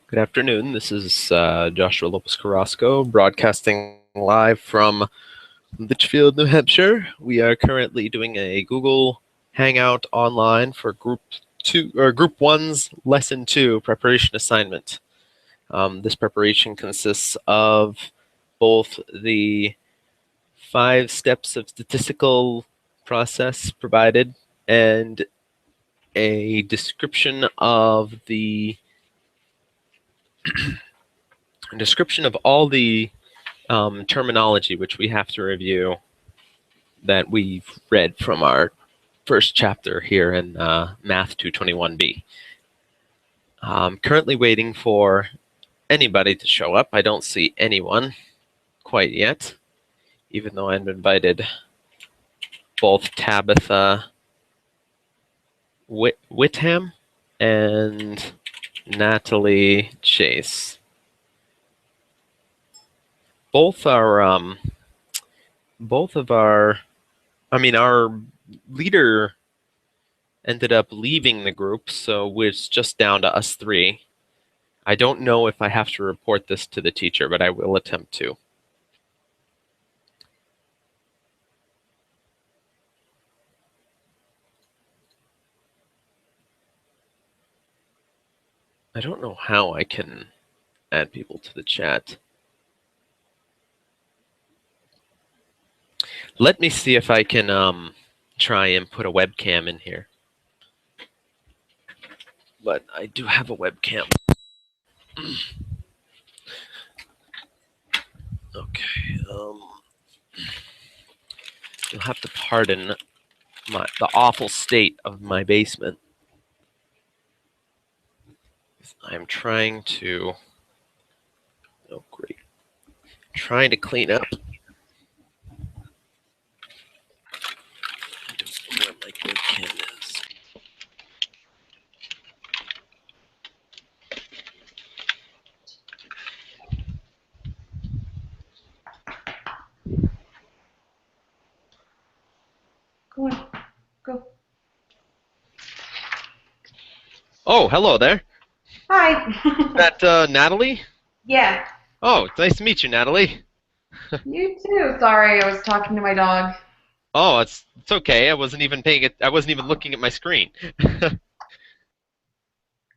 Good afternoon. This is Joshua Lopez-Carrasco, broadcasting live from Litchfield, New Hampshire. We are currently doing a Google Hangout online for Group One's Lesson 2 preparation assignment. This preparation consists of both the 5 steps of statistical process provided and a description of all the terminology which we have to review that we've read from our first chapter here in Math 221B. I'm currently waiting for anybody to show up. I don't see anyone quite yet, even though I've invited both Tabitha Whitham and Natalie Chase. Our leader ended up leaving the group, so it's just down to us 3. I don't know if I have to report this to the teacher, but I will attempt to. I don't know how I can add people to the chat. Let me see if I can try and put a webcam in here. But I do have a webcam. Okay. You'll have to pardon the awful state of my basement. I'm trying to. Oh, great. Trying to clean up. I don't know where my webcam is. Go on. Go. Oh, hello there. Hi. Is that Natalie? Yeah. Oh, it's nice to meet you, Natalie. You too. Sorry, I was talking to my dog. Oh, it's okay. I wasn't even looking at my screen.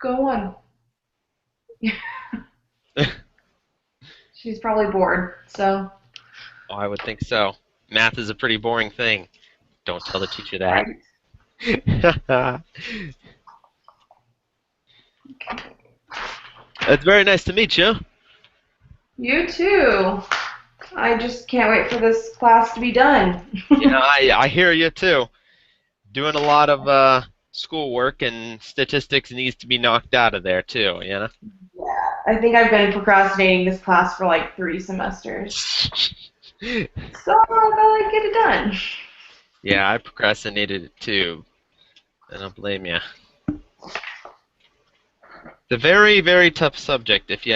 Go on. She's probably bored, so. Oh, I would think so. Math is a pretty boring thing. Don't tell the teacher that. Right. It's very nice to meet you. You too. I just can't wait for this class to be done. Yeah, I hear you too. Doing a lot of schoolwork and statistics needs to be knocked out of there too, you know? Yeah, I think I've been procrastinating this class for like 3 semesters. So I gotta get it done. Yeah, I procrastinated it too. I don't blame you. It's a very, very tough subject if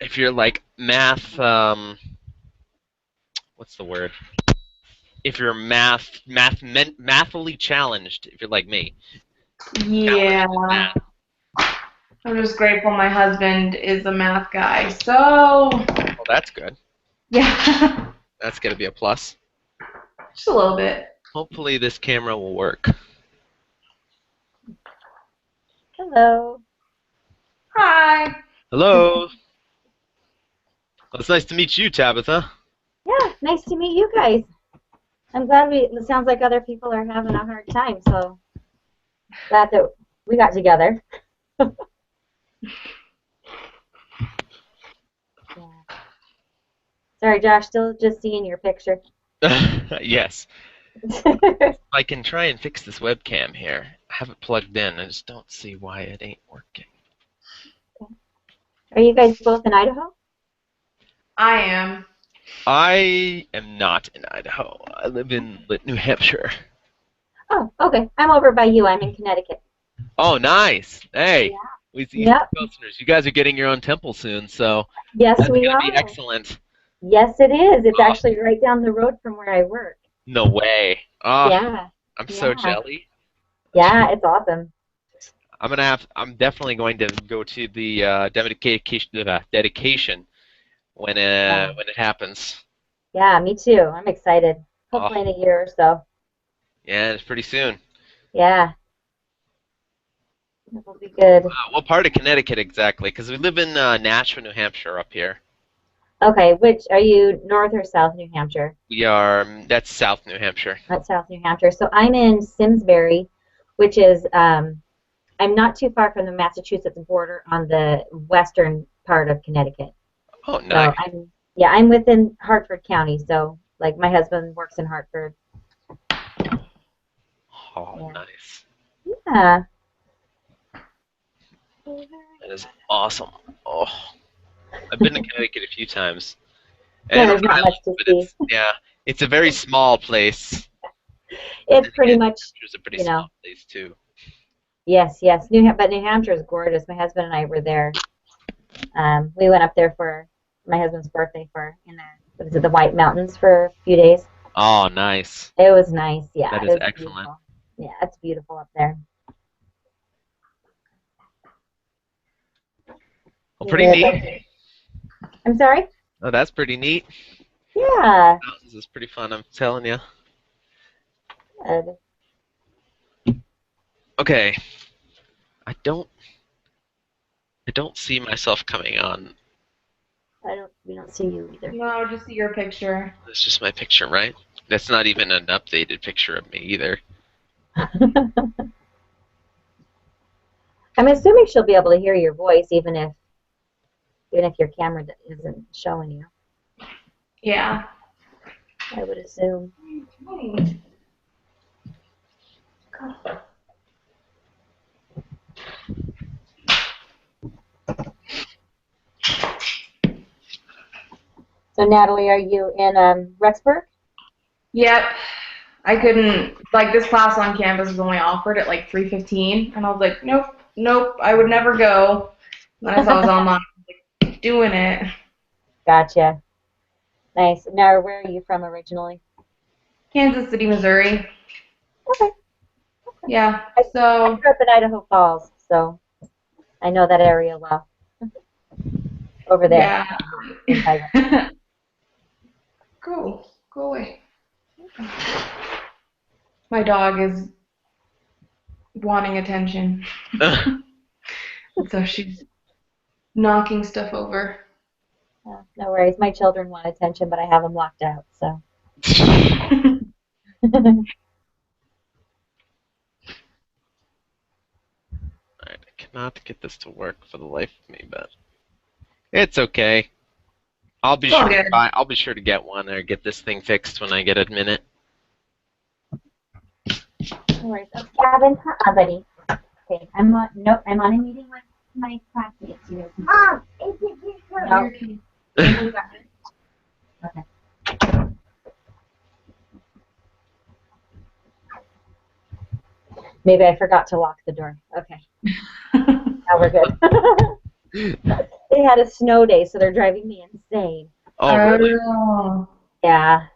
if you're like mathly If you're mathily challenged, if you're like me. Yeah. I'm just grateful my husband is a math guy, so. Well, that's good. Yeah. That's gonna be a plus. Just a little bit. Hopefully this camera will work. Hello. Hi. Hello. Well, it's nice to meet you, Tabitha. Yeah, nice to meet you guys. I'm glad it sounds like other people are having a hard time, so glad that we got together. Yeah. Sorry, Josh, still just seeing your picture. Yes. I can try and fix this webcam here. I have it plugged in. I just don't see why it ain't working. Are you guys both in Idaho? I am. I am not in Idaho. I live in New Hampshire. Oh, okay. I'm over by you. I'm in Connecticut. Oh, nice. Hey, Yeah. we see Yep. listeners. You guys are getting your own temple soon, so Yes, that's we gonna are. be excellent. Yes, it is. It's actually right down the road from where I work. No way. Oh, Yeah. I'm so jelly. Yeah, it's awesome. I'm definitely going to go to the dedication when it happens. Yeah, me too. I'm excited. Oh, Hopefully in a year or so. yeah, it's pretty soon. Yeah, it will be good. What part of Connecticut exactly? Because we live in Nashua, New Hampshire, up here. Okay, which are you, North or South New Hampshire? That's South New Hampshire. That's South New Hampshire. So I'm in Simsbury, which is I'm not too far from the Massachusetts border on the western part of Connecticut. Oh, So nice. I'm within Hartford County. So like my husband works in Hartford. Oh, Yeah. nice. Yeah. That is awesome. Oh, I've been to Connecticut a few times. Yeah, And Rhode there's not Island, much to but see. it's a very small place. But It's then pretty again, much, Hampshire's a pretty you know, small place too. yes, yes. But New Hampshire is gorgeous. My husband and I were there. We went up there for my husband's birthday for in the what is it, the White Mountains for a few days. Oh, nice. It was nice. Yeah, That it is was excellent. beautiful. Yeah, it's beautiful up there. Well, pretty Yeah, neat. I'm sorry? Oh, that's pretty neat. Yeah. Mountains is pretty fun, I'm telling you. Good. Okay, I don't I don't see myself coming on. We don't see you either. No, just see your picture. That's just my picture, right? That's not even an updated picture of me either. I'm assuming she'll be able to hear your voice even if your camera isn't showing you. Yeah. I would assume. So Natalie, are you in Rexburg? Yep. I couldn't, like, this class on campus was only offered at like 3:15, and I was like, nope, nope, I would never go. Then I saw it was online, like, doing it. Gotcha. Nice. Now, where are you from originally? Kansas City, Missouri. Okay. Yeah, I so, grew up in Idaho Falls, so I know that area well. Over there. yeah. Go away. My dog is wanting attention. So she's knocking stuff over. No worries. My children want attention, but I have them locked out, so. Alright, I cannot get this to work for the life of me, but it's okay. I'll be It's all sure to good. I'll be sure to get one or get this thing fixed when I get a minute. No worries. Oh, Gavin, buddy. Okay, I'm on. Nope, I'm on a meeting with my classmates. Mom, is it your no. Okay. Maybe I forgot to lock the door. Okay. Now we're good. They had a snow day, so they're driving me insane. Oh, really? Oh. Yeah.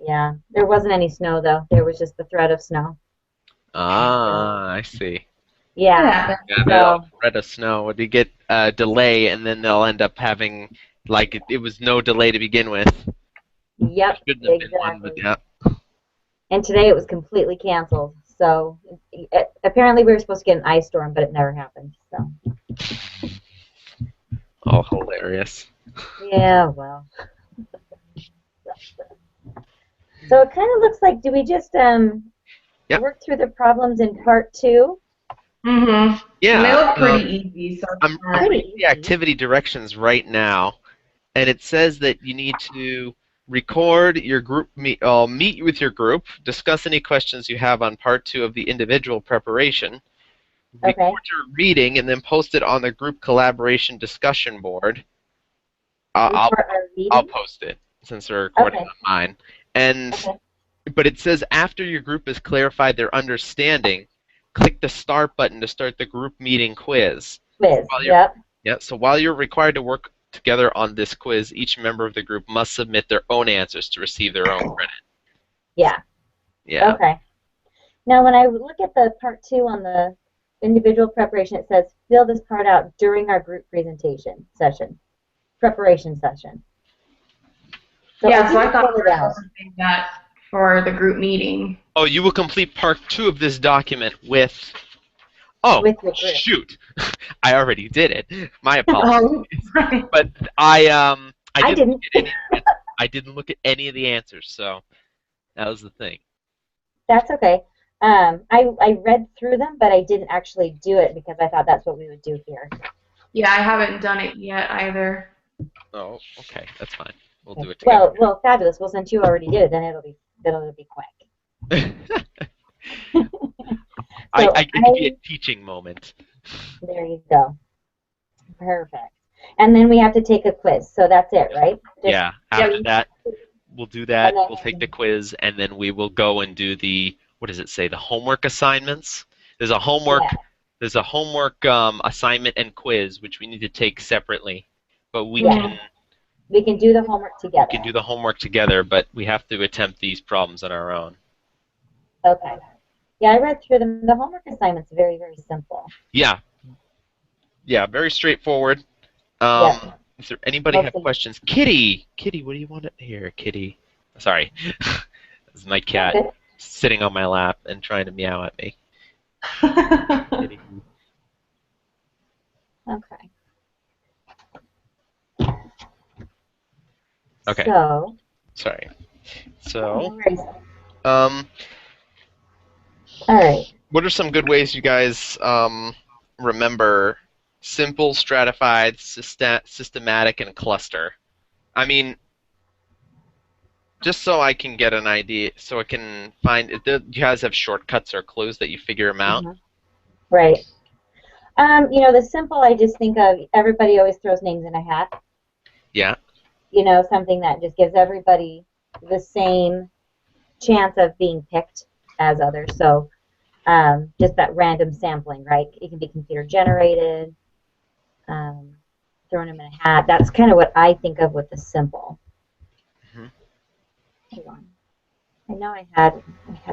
Yeah. There wasn't any snow, though. There was just the threat of snow. Ah, I see. Yeah. Yeah, So, they'll threat of snow. Would you get a delay, and then they'll end up having like it was no delay to begin with. There yep, shouldn't have been one, but exactly. yeah. And today it was completely canceled. So, apparently we were supposed to get an ice storm, but it never happened. So, Oh, hilarious. yeah, well. So it kind of looks like, do we just Yep. work through the problems in part 2? Mm-hmm. Yeah. And they look pretty easy. So I'm reading the activity directions right now, and it says that you need to record your group meet with your group, discuss any questions you have on part 2 of the individual preparation, record Okay. your reading, and then post it on the group collaboration discussion board. I'll For our I'll reading? post it since we're recording Okay. on mine. And Okay. but it says after your group has clarified their understanding, click the start button to start the group meeting quiz. Quiz. While you're Yep. Yeah, so while you're required to work together on this quiz, each member of the group must submit their own answers to receive their own credit. Yeah. Yeah. Okay. Now, when I look at the part 2 on the individual preparation. It says fill this part out during our group presentation session, preparation session. So Yeah, so I didn't thought fill we it were out. supposed to do that for the group meeting. Oh, you will complete part 2 of this document with. Oh, With your group. shoot! I already did it. My apologies. Oh, right. But I I didn't look didn't. at any. I didn't look at any of the answers, so that was the thing. That's okay. I read through them, but I didn't actually do it because I thought that's what we would do here. Yeah, I haven't done it yet either. Oh, okay, that's fine. We'll do it together. Well, fabulous. Well, since you already did it, then it'll be quick. I get to be a teaching moment. There you go. Perfect. And then we have to take a quiz. So that's it, right? Yeah. After that, we'll do that. And then- We'll take the quiz, and then we will go and do the, what does it say? The homework assignments. There's a homework. Yeah. There's a homework assignment and quiz which we need to take separately, but we Yeah. We can do the homework together. can do the homework together. But we have to attempt these problems on our own. Okay. Yeah, I read through them. The homework assignment's very, very simple. Yeah. Yeah. Very straightforward. Yeah. Is there anybody have Mostly. questions? Kitty, what do you want to hear? Kitty. Sorry, this is my cat Okay. sitting on my lap and trying to meow at me. Kitty. Okay. Okay. So. Sorry. No So, worries. um, All right. what are some good ways you guys remember simple, stratified, systematic, and cluster? I mean, just so I can get an idea, so I can find. Do you guys have shortcuts or clues that you figure them out? Mhm. Right. The simple I just think of, everybody always throws names in a hat. Yeah. Something that just gives everybody the same chance of being picked as others. So just that random sampling, right? It can be computer generated, throwing them in a hat. That's kind of what I think of with the simple. Mhm. Hold on. I know I had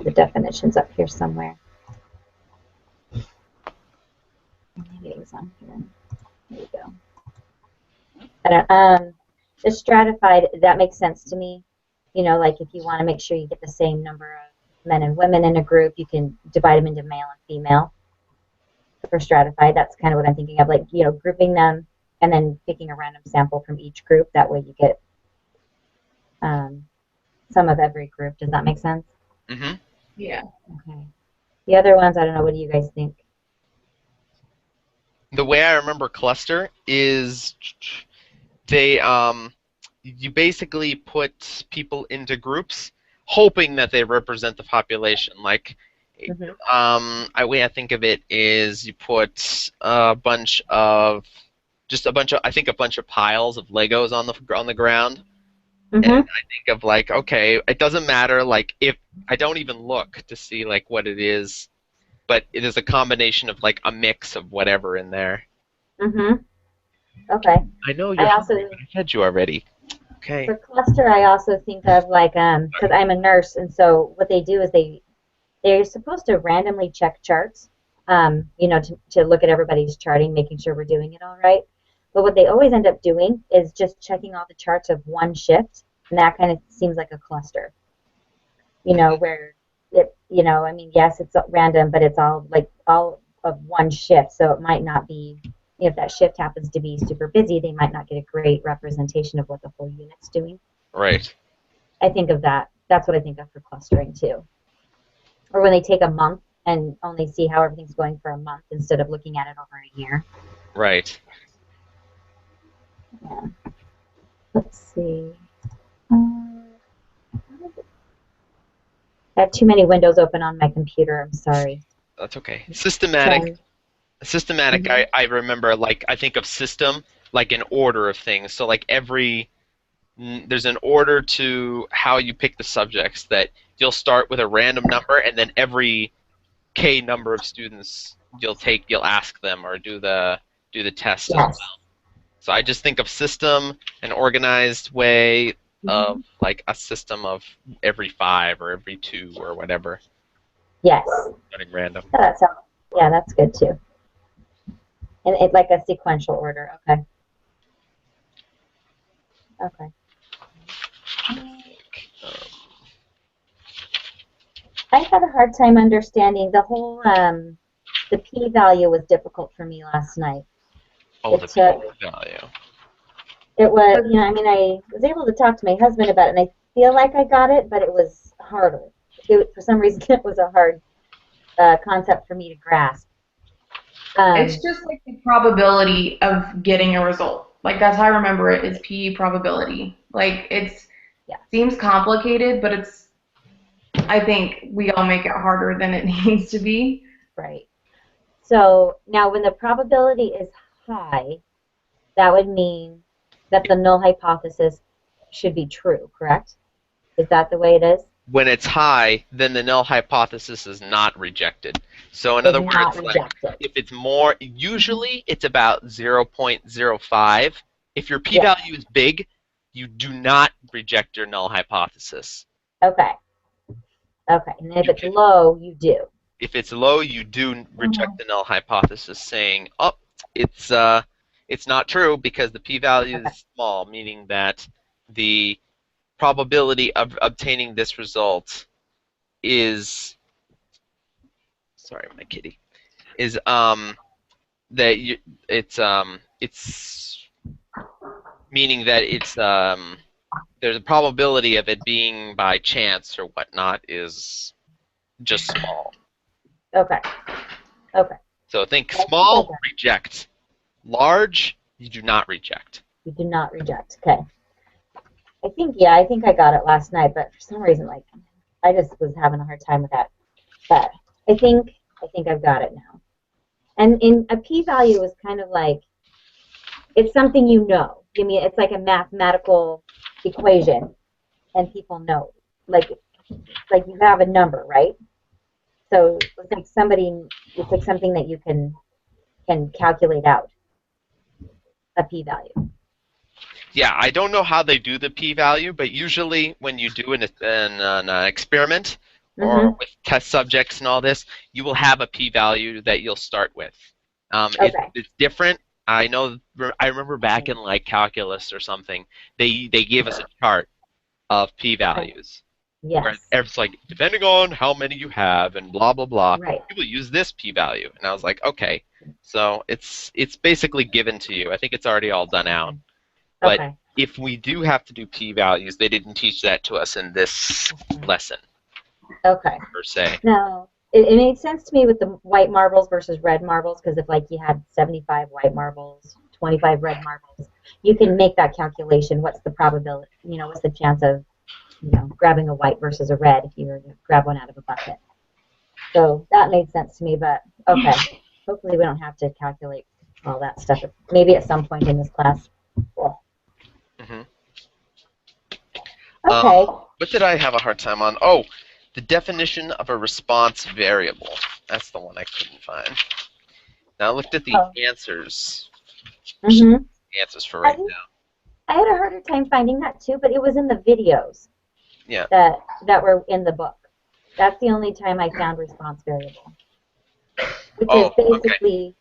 the definitions up here somewhere. Maybe it was on here. There you go. The stratified, that makes sense to me. Like if you want to make sure you get the same number of men and women in a group, you can divide them into male and female. For stratified, that's kind of what I'm thinking of, like, grouping them and then picking a random sample from each group. That way you get some of every group. Does that make sense? Mm-hmm. Yeah. Okay. The other ones, I don't know. What do you guys think? The way I remember cluster is they you basically put people into groups hoping that they represent the population. Like Mhm. the way I think of it is you put a bunch of I think a bunch of piles of Legos on the ground. And Mhm. I think of like, okay, it doesn't matter like if I don't even look to see like what it is, but it is a combination of like a mix of whatever in there. Mhm. Okay. I know I you're also, hungry, but I fed you already. Okay. for cluster, I also think of like because I'm a nurse, and so what they do is they're supposed to randomly check charts, to look at everybody's charting, making sure we're doing it all right. But what they always end up doing is just checking all the charts of one shift, and that kind of seems like a cluster. Where I mean, yes, it's random, but it's all of one shift, so it might not be. If that shift happens to be super busy, they might not get a great representation of what the whole unit's doing. Right. I think of that. That's what I think of for clustering too. Or when they take a month and only see how everything's going for a month instead of looking at it over a year. Right. Yeah. Let's see. I have too many windows open on my computer. I'm sorry. That's okay. Systematic. Systematic. Mhm. I remember like I think of system like an order of things. So like there's an order to how you pick the subjects that you'll start with a random number and then every K number of students you'll ask them or do the test as Yes. well. So I just think of system, an organized way of like a system of every 5 or every 2 or whatever. Yes. Starting random. Yeah, Yeah, that's good too. And it like a sequential order. Okay. Okay. I had a hard time understanding the whole the p-value was difficult for me last night. Oh, It the took p-value. it was I mean I was able to talk to my husband about it and I feel like I got it, but it was harder. For some reason it was a hard concept for me to grasp. It's just like the probability of getting a result. Like that's how I remember it is P probability. Like it's Yeah. seems complicated, but it's I think we all make it harder than it needs to be. Right. So now when the probability is high, that would mean that the null hypothesis should be true, correct? Is that the way it is? When it's high, then the null hypothesis is not rejected. So in Is other not words, like rejected. if it's more, usually it's about 0.05. If your Yeah. p-value is big, you do not reject your null hypothesis. Okay. Okay. And if You it's can, low, you do. if it's low, you do reject the null hypothesis, saying, "Oh, it's not true because the p-value Okay. is small," meaning that the probability of obtaining this result is, sorry, my kitty, is that you, it's meaning that it's there's a probability of it being by chance or whatnot is just small. Okay. Okay. So think I think I small, got it. reject. Large, you do not reject. You do not reject. Okay. I think I got it last night, but for some reason, like, I just was having a hard time with that. But I think I've got it now. And in a p-value is kind of like it's something you know. I mean, it's like a mathematical equation, and people know. Like you have a number, right? So it's like something that you can calculate out a p-value. Yeah, I don't know how they do the p-value, but usually when you do an experiment or Mm-hmm. with test subjects and all this, you will have a p-value that you'll start with. Okay. It's different. I know. I remember back in like calculus or something, they gave us a chart of p-values. Where Yes. it's like, depending on how many you have and blah blah blah, Right. you will use this p-value. And I was like, okay, so it's basically given to you. I think it's already all done out. But Okay. if we do have to do p-values, they didn't teach that to us in this lesson Okay. per se. No, it made sense to me with the white marbles versus red marbles because if like you had 75 white marbles, 25 red marbles, you can make that calculation. What's the probability? What's the chance of grabbing a white versus a red if you were to grab one out of a bucket? So that made sense to me. But okay, hopefully we don't have to calculate all that stuff. Maybe at some point in this class. Cool. hmm Okay. What did I have a hard time on? Oh, the definition of a response variable. That's the one I couldn't find. Now I looked at the Oh. answers. Mhm. Answers for I right think now. I had a harder time finding that too, but it was in the videos Yeah. that were in the book. That's the only time I found response variable, which is Oh, okay. basically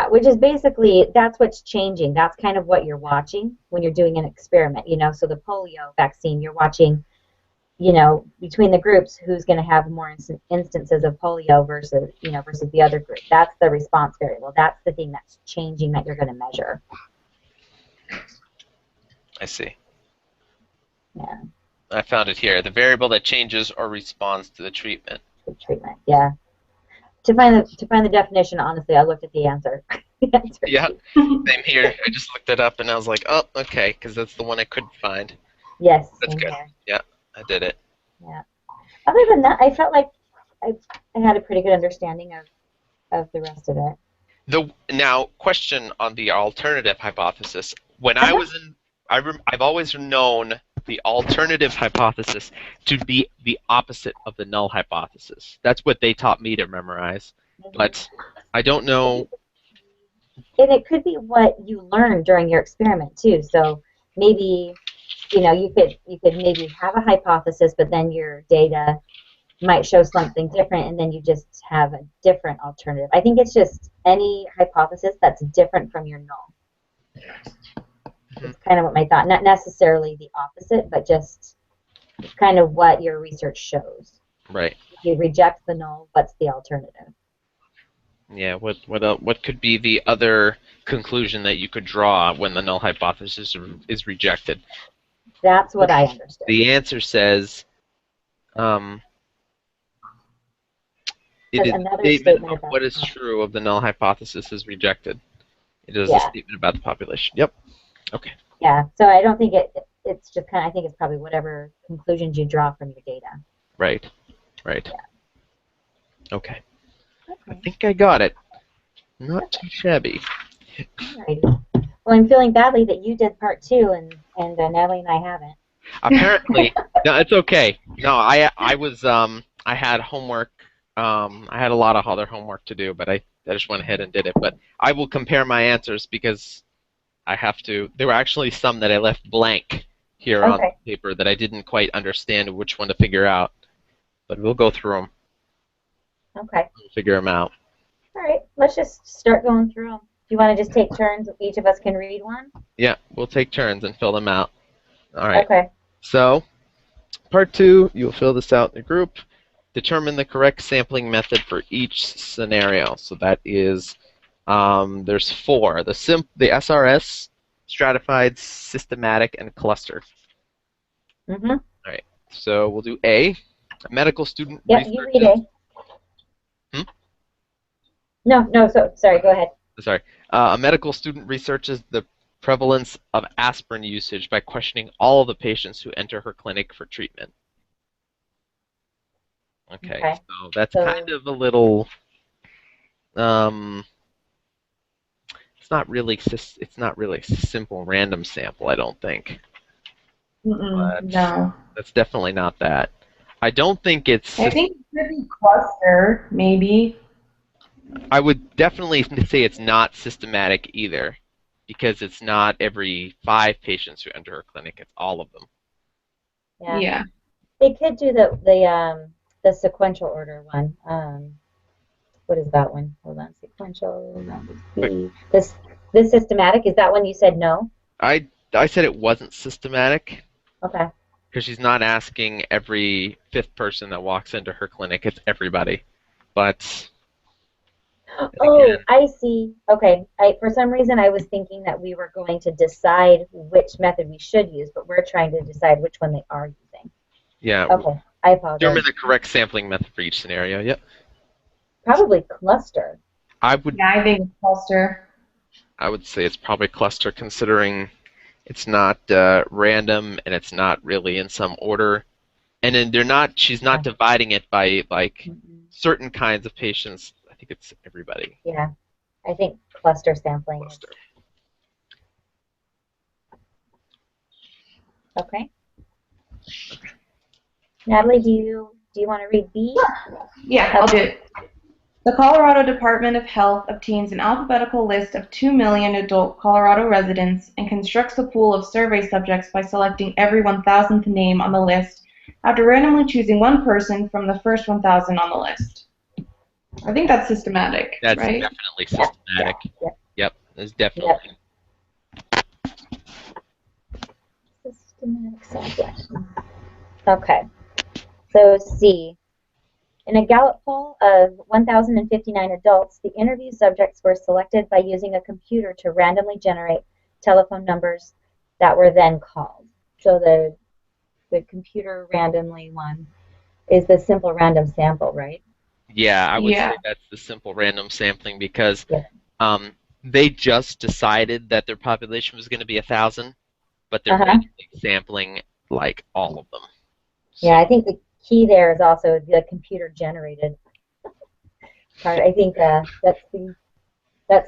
which is basically that's what's changing. That's kind of what you're watching when you're doing an experiment. So the polio vaccine, you're watching, between the groups, who's going to have more instances of polio versus the other group. That's the response variable. That's the thing that's changing that you're going to measure. I see. Yeah. I found it here. The variable that changes or responds to the treatment. The treatment. Yeah. To find the definition, honestly, I looked at the answer. The answer Yeah, sheet. same here. I just looked it up and I was like, oh, okay, because that's the one I couldn't find. Yes, That's same good. here. Yeah, I did it. Yeah. Other than that, I felt like I had a pretty good understanding of the rest of it. Now, question on the alternative hypothesis. When I Uh-huh. was in, I've always known the alternative hypothesis to be the opposite of the null hypothesis. That's what they taught me to memorize. But I don't know. And it could be what you learned during your experiment too. So maybe you could maybe have a hypothesis, but then your data might show something different, and then you just have a different alternative. I think it's just any hypothesis that's different from your null. It's kind of what my thought, not necessarily the opposite, but just kind of what your research shows. Right. If you reject the null, what's the alternative? Yeah. What could be the other conclusion that you could draw when the null hypothesis is rejected? That's what I understood. The answer says, it is a statement of what is true of the null hypothesis is rejected. It is a statement about the population. Yep. Okay. Yeah. So I don't think it's just kind of, I think it's probably whatever conclusions you draw from your data. Right. Right. Yeah. Okay. I think I got it. Not too shabby. Alrighty. Well, I'm feeling badly that you did part 2 and Natalie and I haven't. Apparently, no, it's okay. No, I was I had homework. I had a lot of other homework to do, but I just went ahead and did it. But I will compare my answers because I have to. There were actually some that I left blank here on the paper that I didn't quite understand which one to figure out. But we'll go through them. Okay. We'll figure them out. All right. Let's just start going through them. Do you want to just take turns? Each of us can read one? Yeah, we'll take turns and fill them out. All right. Okay. So, part 2, you'll fill this out in the group. Determine the correct sampling method for each scenario. So that is, there's 4. The SRS, stratified, systematic, and cluster. Mm-hmm. All right. So we'll do A. A medical student. Yeah, you read A. No, sorry, go ahead. Sorry. A medical student researches the prevalence of aspirin usage by questioning all the patients who enter her clinic for treatment. Okay. So that's kind of a little. It's not really a simple random sample, I don't think. But no. That's definitely not that. I don't think it's. I think it could be cluster, maybe. I would definitely say it's not systematic either, because it's not every 5 patients who enter her clinic; it's all of them. Yeah. They could do the sequential order one. What is that one? Hold on, sequential. This systematic, is that one you said no? I said it wasn't systematic. Okay. Because she's not asking every 5th person that walks into her clinic; it's everybody. But. Oh, I see. Okay. For some reason, I was thinking that we were going to decide which method we should use, but we're trying to decide which one they are using. Yeah. Okay. I apologize. Determine the correct sampling method for each scenario. Yep. Probably cluster. I think it's cluster. I would say it's probably cluster, considering it's not random and it's not really in some order, and then she's not dividing it by certain kinds of patients. I think it's everybody. Yeah, I think cluster sampling. Cluster. Okay. Natalie, do you want to read B? Yeah, I'll do it. The Colorado Department of Health obtains an alphabetical list of 2 million adult Colorado residents and constructs a pool of survey subjects by selecting every 1,000th name on the list after randomly choosing one person from the first 1,000 on the list. I think that's systematic, That's right? definitely systematic. Yep, it's definitely. Systematic sampling. Okay. So C. In a Gallup poll of 1,059 adults, the interview subjects were selected by using a computer to randomly generate telephone numbers that were then called. So the computer randomly one is the simple random sample, right? Yeah, I would say that's the simple random sampling, because they just decided that their population was going to be 1,000, but they're randomly sampling like all of them. So. Yeah, I think the key there is also the computer generated part. I think that's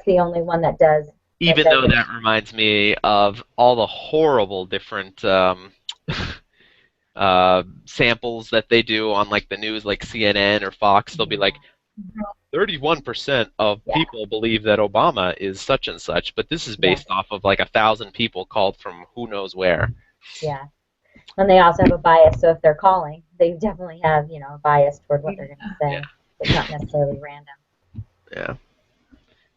the only one that does. Even though that reminds me of all the horrible different samples that they do on like the news, like CNN or Fox. They'll be like, 31% of people believe that Obama is such and such, but this is based off of like 1,000 people called from who knows where. Yeah. And they also have a bias, so if they're calling, they definitely have, you know, a bias toward what they're going to say. Yeah. It's not necessarily random. Yeah.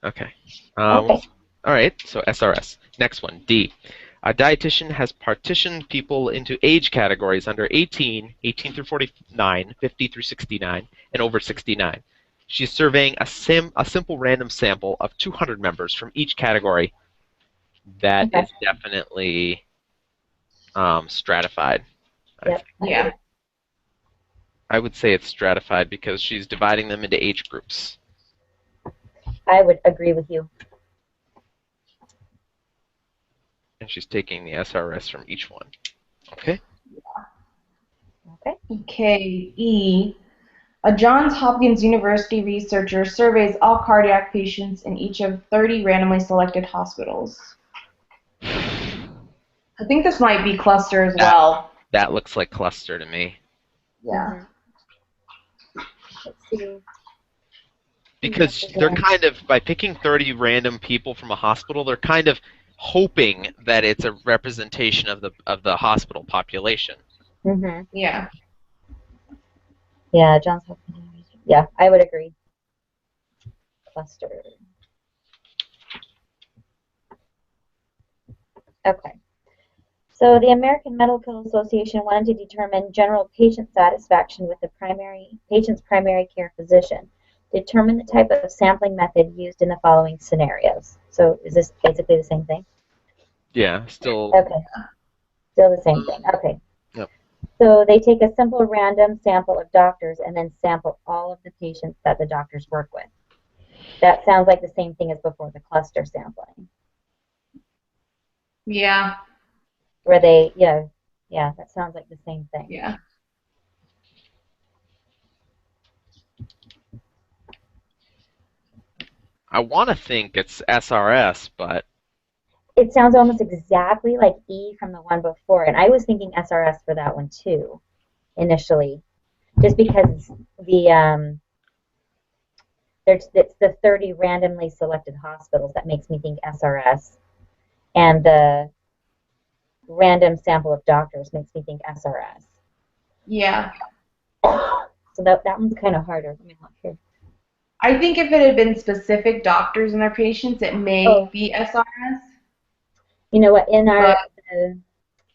Okay. Okay. All right. So SRS. Next one. D. A dietitian has partitioned people into age categories under 18, 18 through 49, 50 through 69, and over 69. She's surveying a simple random sample of 200 members from each category. That Okay. is definitely stratified. Yep. Yeah. I would say it's stratified because she's dividing them into age groups. I would agree with you. And she's taking the SRS from each one. Okay? Okay. Okay, E. A Johns Hopkins University researcher surveys all cardiac patients in each of 30 randomly selected hospitals. I think this might be cluster as well. That looks like cluster to me. Yeah. Let's see. Because they're kind of, by picking 30 random people from a hospital, they're kind of hoping that it's a representation of the hospital population. Mm-hmm. Yeah. Yeah, Johns Hopkins University. Yeah, I would agree. Cluster. Okay. So the American Medical Association wanted to determine general patient satisfaction with the patient's primary care physician. Determine the type of sampling method used in the following scenarios. So is this basically the same thing? Yeah, still. Okay. Still the same thing. Okay. Yep. So they take a simple random sample of doctors and then sample all of the patients that the doctors work with. That sounds like the same thing as before, the cluster sampling. Yeah. Where they, yeah, that sounds like the same thing. Yeah. I want to think it's SRS, but It sounds almost exactly like E from the one before, and I was thinking SRS for that one too, initially, just because it's the 30 randomly selected hospitals that makes me think SRS, and the random sample of doctors makes me think SRS. Yeah. So that one's kind of harder. Let me look here. I think if it had been specific doctors and their patients, it may be SRS. You know what? In our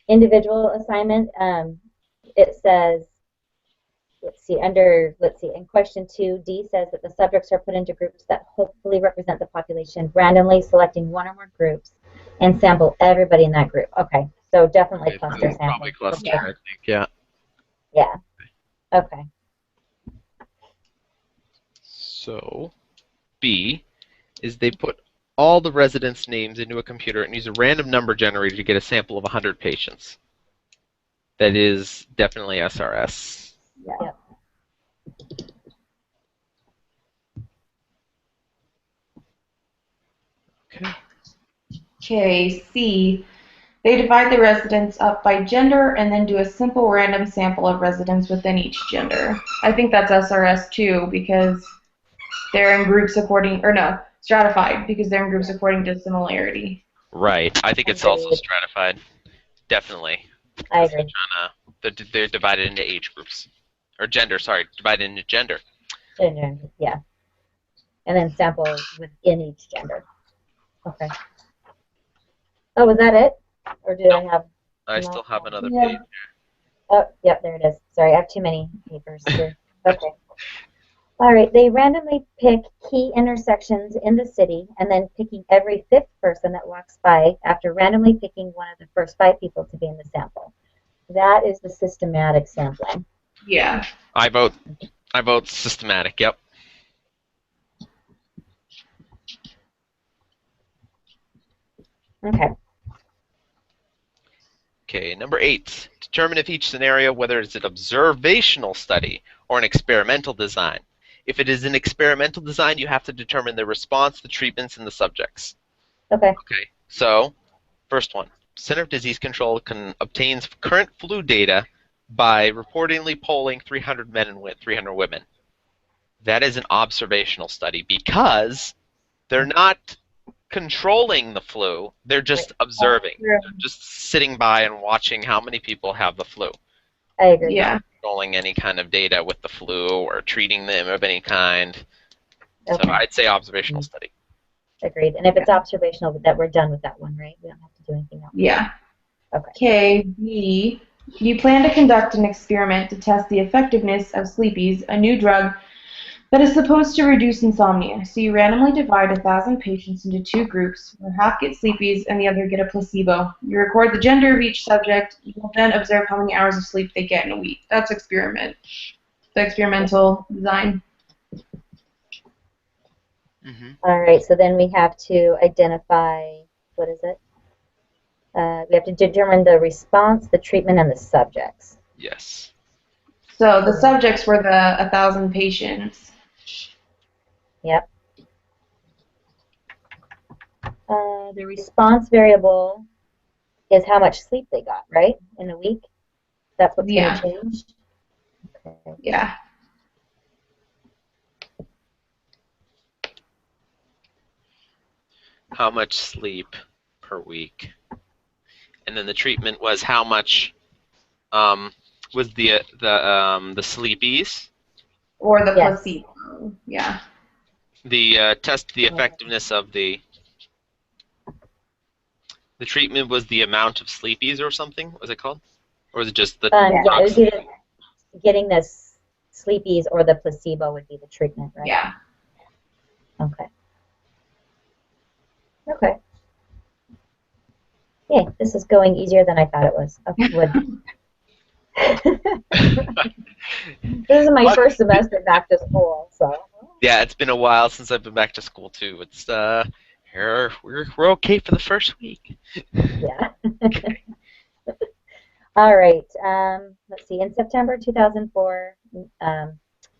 individual assignment, it says, in question 2, D says that the subjects are put into groups that hopefully represent the population, randomly selecting one or more groups and sample everybody in that group. Okay, so definitely cluster sampling. Probably cluster, I think, yeah. Yeah, okay. So, B is they put all the residents' names into a computer and use a random number generator to get a sample of 100 patients. That is definitely SRS. Yeah. Okay. Okay, C. They divide the residents up by gender and then do a simple random sample of residents within each gender. I think that's SRS too because they're in groups stratified because they're in groups according to similarity. Right. I think it's also stratified. Definitely. I agree. They're divided into age groups. Or gender, sorry. Divided into gender. Gender, yeah. And then sample within each gender. Okay. Oh, was that it? Or did I have... I still have another page here. Oh, yep, there it is. Sorry, I have too many papers here. Okay. All right, they randomly pick key intersections in the city and then picking every 5th person that walks by after randomly picking one of the first 5 people to be in the sample. That is the systematic sampling. Yeah. I vote systematic, yep. Okay. Okay, number 8. Determine if each scenario, whether it's an observational study or an experimental design. If it is an experimental design, you have to determine the response, the treatments, and the subjects. Okay. Okay, so first one. Center of Disease Control obtains current flu data by reportedly polling 300 men and 300 women. That is an observational study because they're not controlling the flu. They're just observing. They're just sitting by and watching how many people have the flu. I agree. Yeah. Not controlling any kind of data with the flu or treating them of any kind. Okay. So I'd say observational study. Agreed. And if it's observational, that we're done with that one, right? We don't have to do anything else. Yeah. Okay. Okay, B. You plan to conduct an experiment to test the effectiveness of Sleepies, a new drug that is supposed to reduce insomnia. So you randomly divide 1,000 patients into 2 groups, where half get Sleepies and the other get a placebo. You record the gender of each subject. You will then observe how many hours of sleep they get in a week. That's the experimental design. Mm-hmm. All right. So then we have to identify, what is it? We have to determine the response, the treatment, and the subjects. Yes. So the subjects were the 1,000 patients. Yep. The response variable is how much sleep they got, right? In a week? That's what's going to change? Okay. Yeah. How much sleep per week? And then the treatment was how much was the sleepies? Or the Yes. placebo. Yeah. The test the effectiveness of the treatment was the amount of sleepies or something? What was it called? Or was it just the Yeah, it would be getting the sleepies or the placebo would be the treatment, right? Yeah. Okay. Okay. Yeah, this is going easier than I thought it was. Okay, This is my first semester back to school, so. Yeah, it's been a while since I've been back to school too. It's we're okay for the first week. Yeah. All right. Let's see. In September 2004,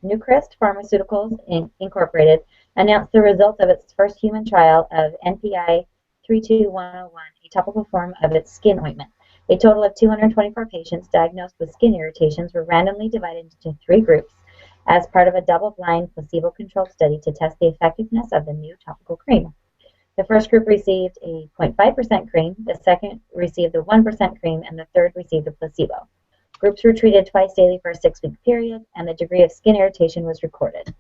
Newcrest Pharmaceuticals Incorporated announced the results of its first human trial of NPI 32101, a topical form of its skin ointment. A total of 224 patients diagnosed with skin irritations were randomly divided into 3 groups as part of a double-blind, placebo-controlled study to test the effectiveness of the new topical cream. The first group received a 0.5% cream, the second received a 1% cream, and the third received a placebo. Groups were treated twice daily for a 6-week period, and the degree of skin irritation was recorded.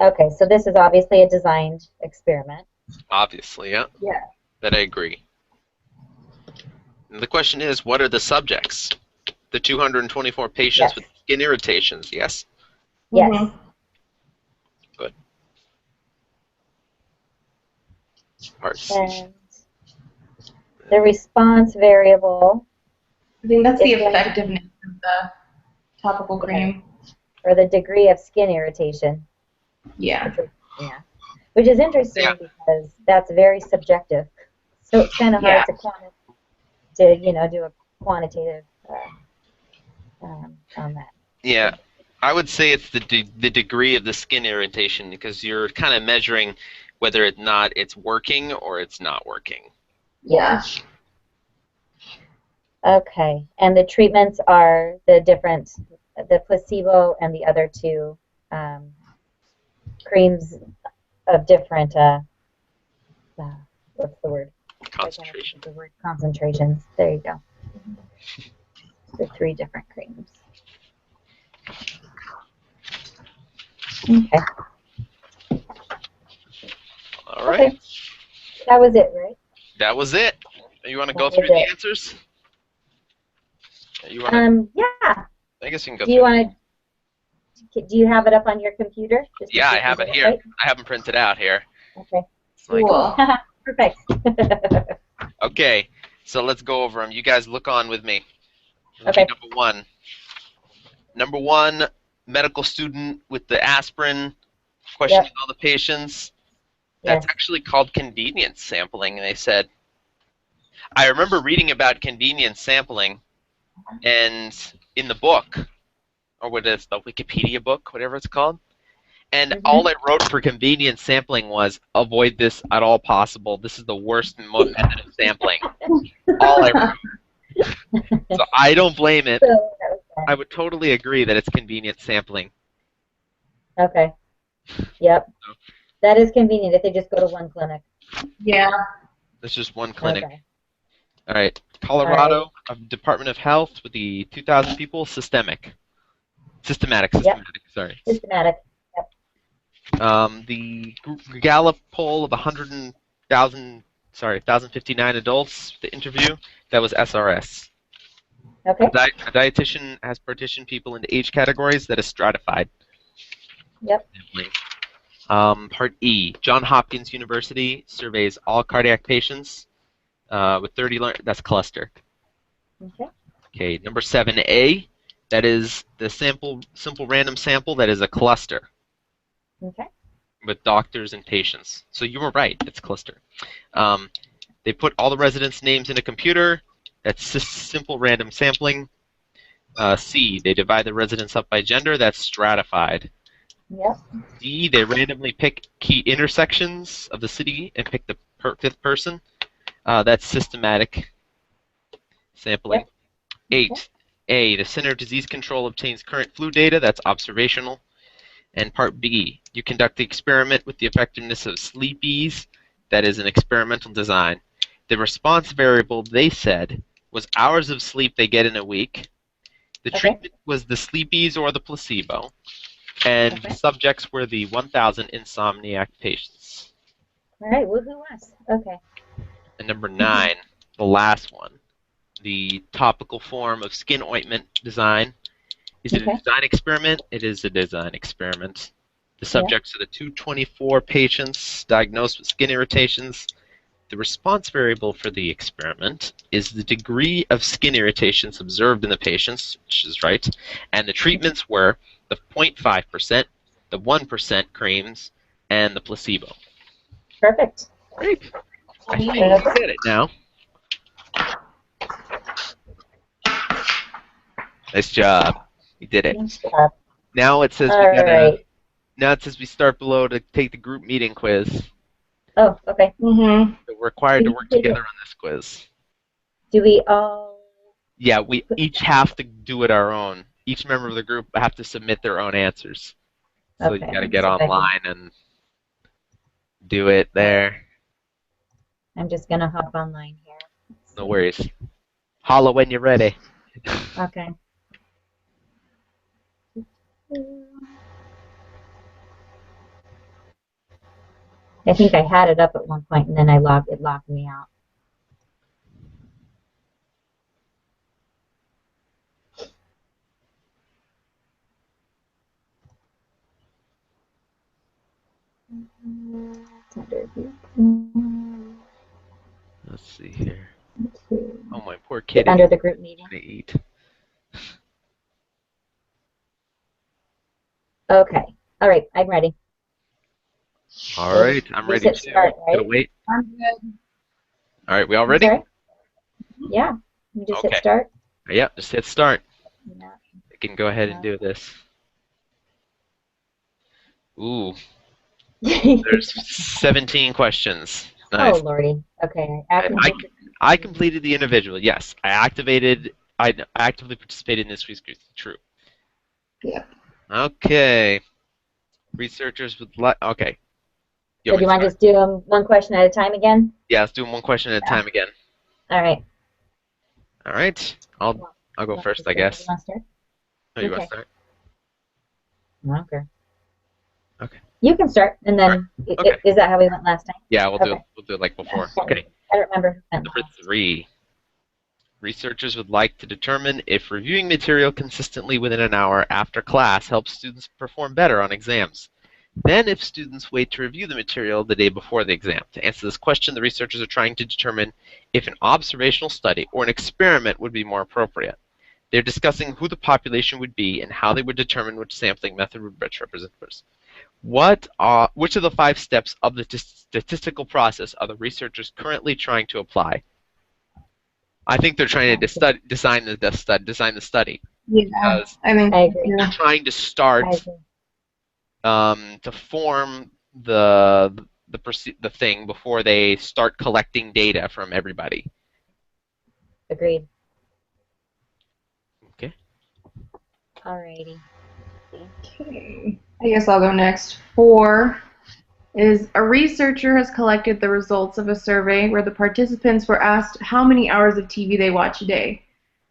Okay, so this is obviously a designed experiment. Obviously, yeah. Yeah. That I agree. And the question is, what are the subjects? The 224 patients with skin irritations, yes? Yes. Mm-hmm. Good. And the response variable. I think that's the effectiveness of the topical cream. Or the degree of skin irritation. Yeah. Which is interesting because that's very subjective. So it's kind of hard to do a quantitative on that. Yeah. I would say it's the degree of the skin irritation because you're kind of measuring whether or not it's working or it's not working. Yeah. Okay. And the treatments are the placebo and the other 2 creams of different, what's the word? Concentration. The word concentrations. There you go. The 3 different creams. Okay. All right. Okay. That was it, right? That was it. You want to go through the answers? You want to? Yeah. I guess you can go through. Do you have it up on your computer? Yeah, I have it here. Right? I have them printed out here. Okay. Cool. Perfect. Okay, so let's go over them. You guys look on with me. Okay. Number one, medical student with the aspirin, questioning all the patients. That's actually called convenience sampling, they said. I remember reading about convenience sampling, and in the book, or what is the Wikipedia book, whatever it's called, and all I wrote for convenience sampling was, avoid this at all possible. This is the worst method of sampling. All I wrote. So I don't blame it. I would totally agree that it's convenient sampling. Okay. Yep. That is convenient if they just go to one clinic. Yeah. That's just one clinic. Okay. All right. Colorado Department of Health with the 2,000 people, systematic, sorry. Systematic. The Gallup poll of 1,059 adults, the interview, that was SRS. Okay. A dietitian has partitioned people into age categories that is stratified. Yep. Part E, Johns Hopkins University surveys all cardiac patients with 30 that's cluster. Okay. Okay, number 7A, that is the simple random sample that is a cluster. Okay. With doctors and patients. So you were right, it's cluster. They put all the residents' names in a computer. That's simple random sampling. C, they divide the residents up by gender. That's stratified. Yep. D, they randomly pick key intersections of the city and pick the fifth person. That's systematic sampling. Yep. 8, Okay. A, the Center of Disease Control obtains current flu data. That's observational. And part B, you conduct the experiment with the effectiveness of sleepies. That is an experimental design. The response variable, they said, was hours of sleep they get in a week. The treatment was the sleepies or the placebo. And the subjects were the 1,000 insomniac patients. All right. Woohoo us. Okay. And number 9, the last one, the topical form of skin ointment design. Is it a design experiment? It is a design experiment. The subjects are the 224 patients diagnosed with skin irritations. The response variable for the experiment is the degree of skin irritations observed in the patients, which is right, and the treatments were the 0.5%, the 1% creams, and the placebo. Perfect. Great. I think you get it now. Nice job. You did it. Nice job. Now it says now it says we start below to take the group meeting quiz. Oh, okay. Mm-hmm. So we're required to work together on this quiz. Do we all? Yeah, we each have to do it our own. Each member of the group have to submit their own answers. So you got to get online and do it there. I'm just gonna hop online here. No worries. Holla when you're ready. Okay. I think I had it up at one point and then it locked me out. Let's see here. Oh, my poor kid. Under the group meeting. Eat. Okay. All right. I'm ready. All right. I'm ready too. Start, right? Gonna wait. I'm good. All right. We all ready? Yeah. You just hit start. Yeah. Just hit start. Yeah. I can go ahead and do this. Ooh. There's 17 questions. Nice. Oh, Lordy. Okay. I completed the individual. Yes. I actively participated in this week's group. True. Yeah. Okay. Researchers would like. Okay. So do you want to just do them one question at a time again? Yeah, let's do them one question at a time again. All right. All right. I'll go first, I guess. You want to start? Oh, you want to start? Okay. Okay. You can start, and then is that how we went last time? Yeah, we'll do it like before. Okay. I don't remember. Number 3. Researchers would like to determine if reviewing material consistently within an hour after class helps students perform better on exams. Then, if students wait to review the material the day before the exam. To answer this question, the researchers are trying to determine if an observational study or an experiment would be more appropriate. They're discussing who the population would be and how they would determine which sampling method would best represent theirs. Which of the 5 steps of the statistical process are the researchers currently trying to apply? I think they're trying to design the study. Yeah, I agree. They're trying to start to form the thing before they start collecting data from everybody. Agreed. Okay. Alrighty. Okay. I guess I'll go next. 4. is a researcher has collected the results of a survey where the participants were asked how many hours of TV they watch a day.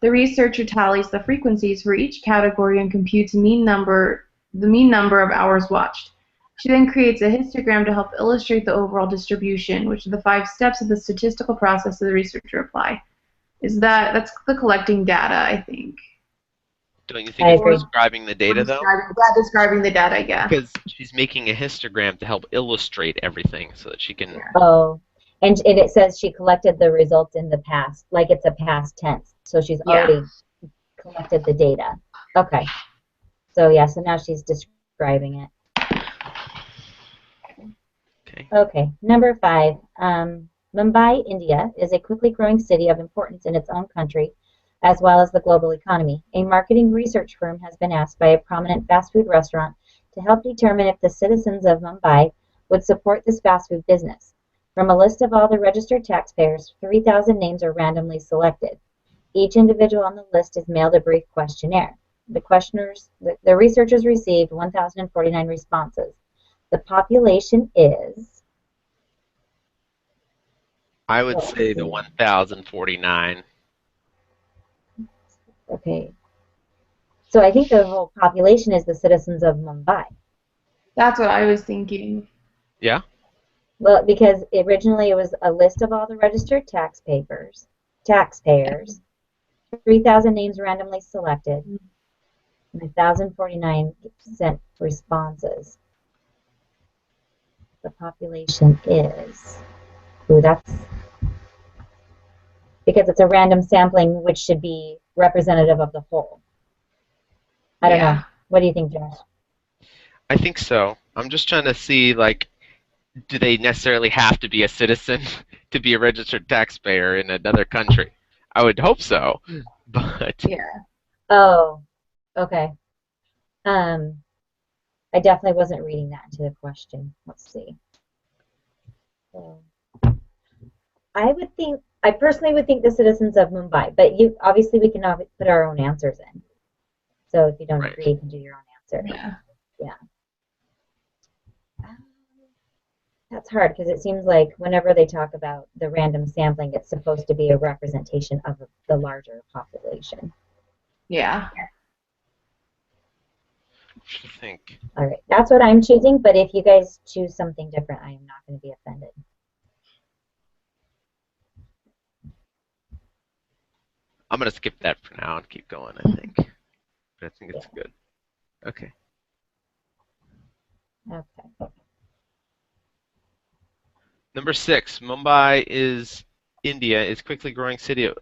The researcher tallies the frequencies for each category and computes the mean number of hours watched. She then creates a histogram to help illustrate the overall distribution, which are the 5 steps of the statistical process that the researcher apply. That's the collecting data, I think. Don't you think it's describing the data, though? Describing the data, yeah. Because she's making a histogram to help illustrate everything so that she can... Yeah. Oh, and it says she collected the results in the past, like it's a past tense. So she's already collected the data. Okay. So, yeah, so now she's describing it. Okay, number 5. Mumbai, India, is a quickly growing city of importance in its own country, as well as the global economy. A marketing research firm has been asked by a prominent fast food restaurant to help determine if the citizens of Mumbai would support this fast food business. From a list of all the registered taxpayers, 3,000 names are randomly selected. Each individual on the list is mailed a brief questionnaire. The researchers received 1,049 responses. The population is... I would say the 1,049. Okay. So I think the whole population is the citizens of Mumbai. That's what I was thinking. Yeah? Well, because originally it was a list of all the registered taxpayers, 3,000 names randomly selected, and 1,049 sent responses. The population is... Ooh, that's... Because it's a random sampling, which should be representative of the whole. I don't know. What do you think, Josh? I think so. I'm just trying to see, like, do they necessarily have to be a citizen to be a registered taxpayer in another country? I would hope so, but... Yeah. Oh, okay. I definitely wasn't reading that into the question. Let's see. So, I personally would think the citizens of Mumbai, but obviously we can put our own answers in. So if you don't agree, you can do your own answer. Yeah. That's hard because it seems like whenever they talk about the random sampling, it's supposed to be a representation of the larger population. Yeah. I think. All right, that's what I'm choosing, but if you guys choose something different, I am not going to be offended. I'm going to skip that for now and keep going, I think. But I think it's good. Okay. Okay. Number 6, Mumbai is India, is quickly growing city.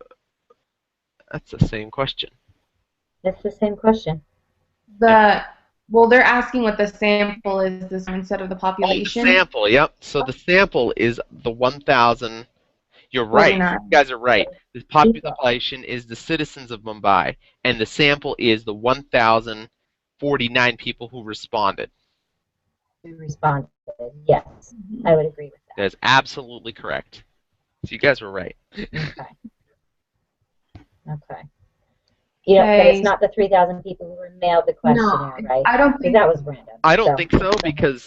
That's the same question. It's the same question. Well, they're asking what the sample is this instead of the population. Oh, the sample, yep. So the sample is the 1,000. You're right. You guys are right. The population is the citizens of Mumbai, and the sample is the 1,049 people who responded. Who responded? Yes, I would agree with that. That is absolutely correct. So you guys were right. Okay. You know, but it's not the 3,000 people who were mailed the questionnaire, right? I don't think that was random. I don't think so because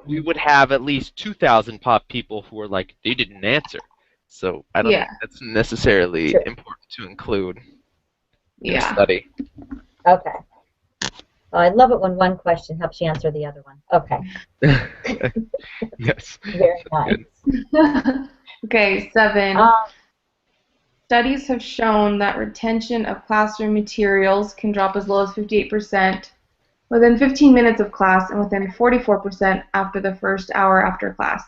we would have at least 2,000 people who were like, they didn't answer. So I don't think that's necessarily important to include in a study. Okay. Well, I love it when one question helps you answer the other one. Okay. Yes. Very nice. Okay, 7. Studies have shown that retention of classroom materials can drop as low as 58% within 15 minutes of class and within 44% after the first hour after class.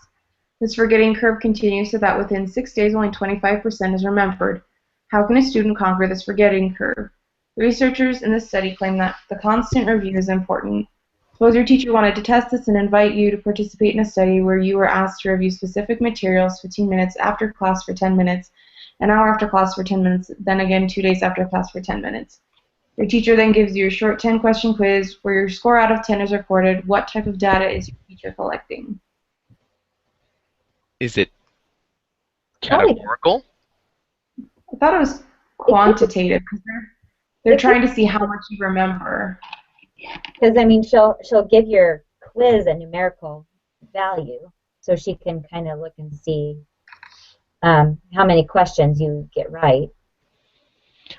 This forgetting curve continues so that within 6 days only 25% is remembered. How can a student conquer this forgetting curve? The researchers in this study claim that the constant review is important. Suppose your teacher wanted to test this and invite you to participate in a study where you were asked to review specific materials 15 minutes after class for 10 minutes, an hour after class for 10 minutes, then again 2 days after class for 10 minutes. Your teacher then gives you a short 10-question quiz where your score out of 10 is recorded. What type of data is your teacher collecting? Is it categorical? I thought it was quantitative because they're trying to see how much you remember. Because I mean, she'll give your quiz a numerical value, so she can kind of look and see how many questions you get right.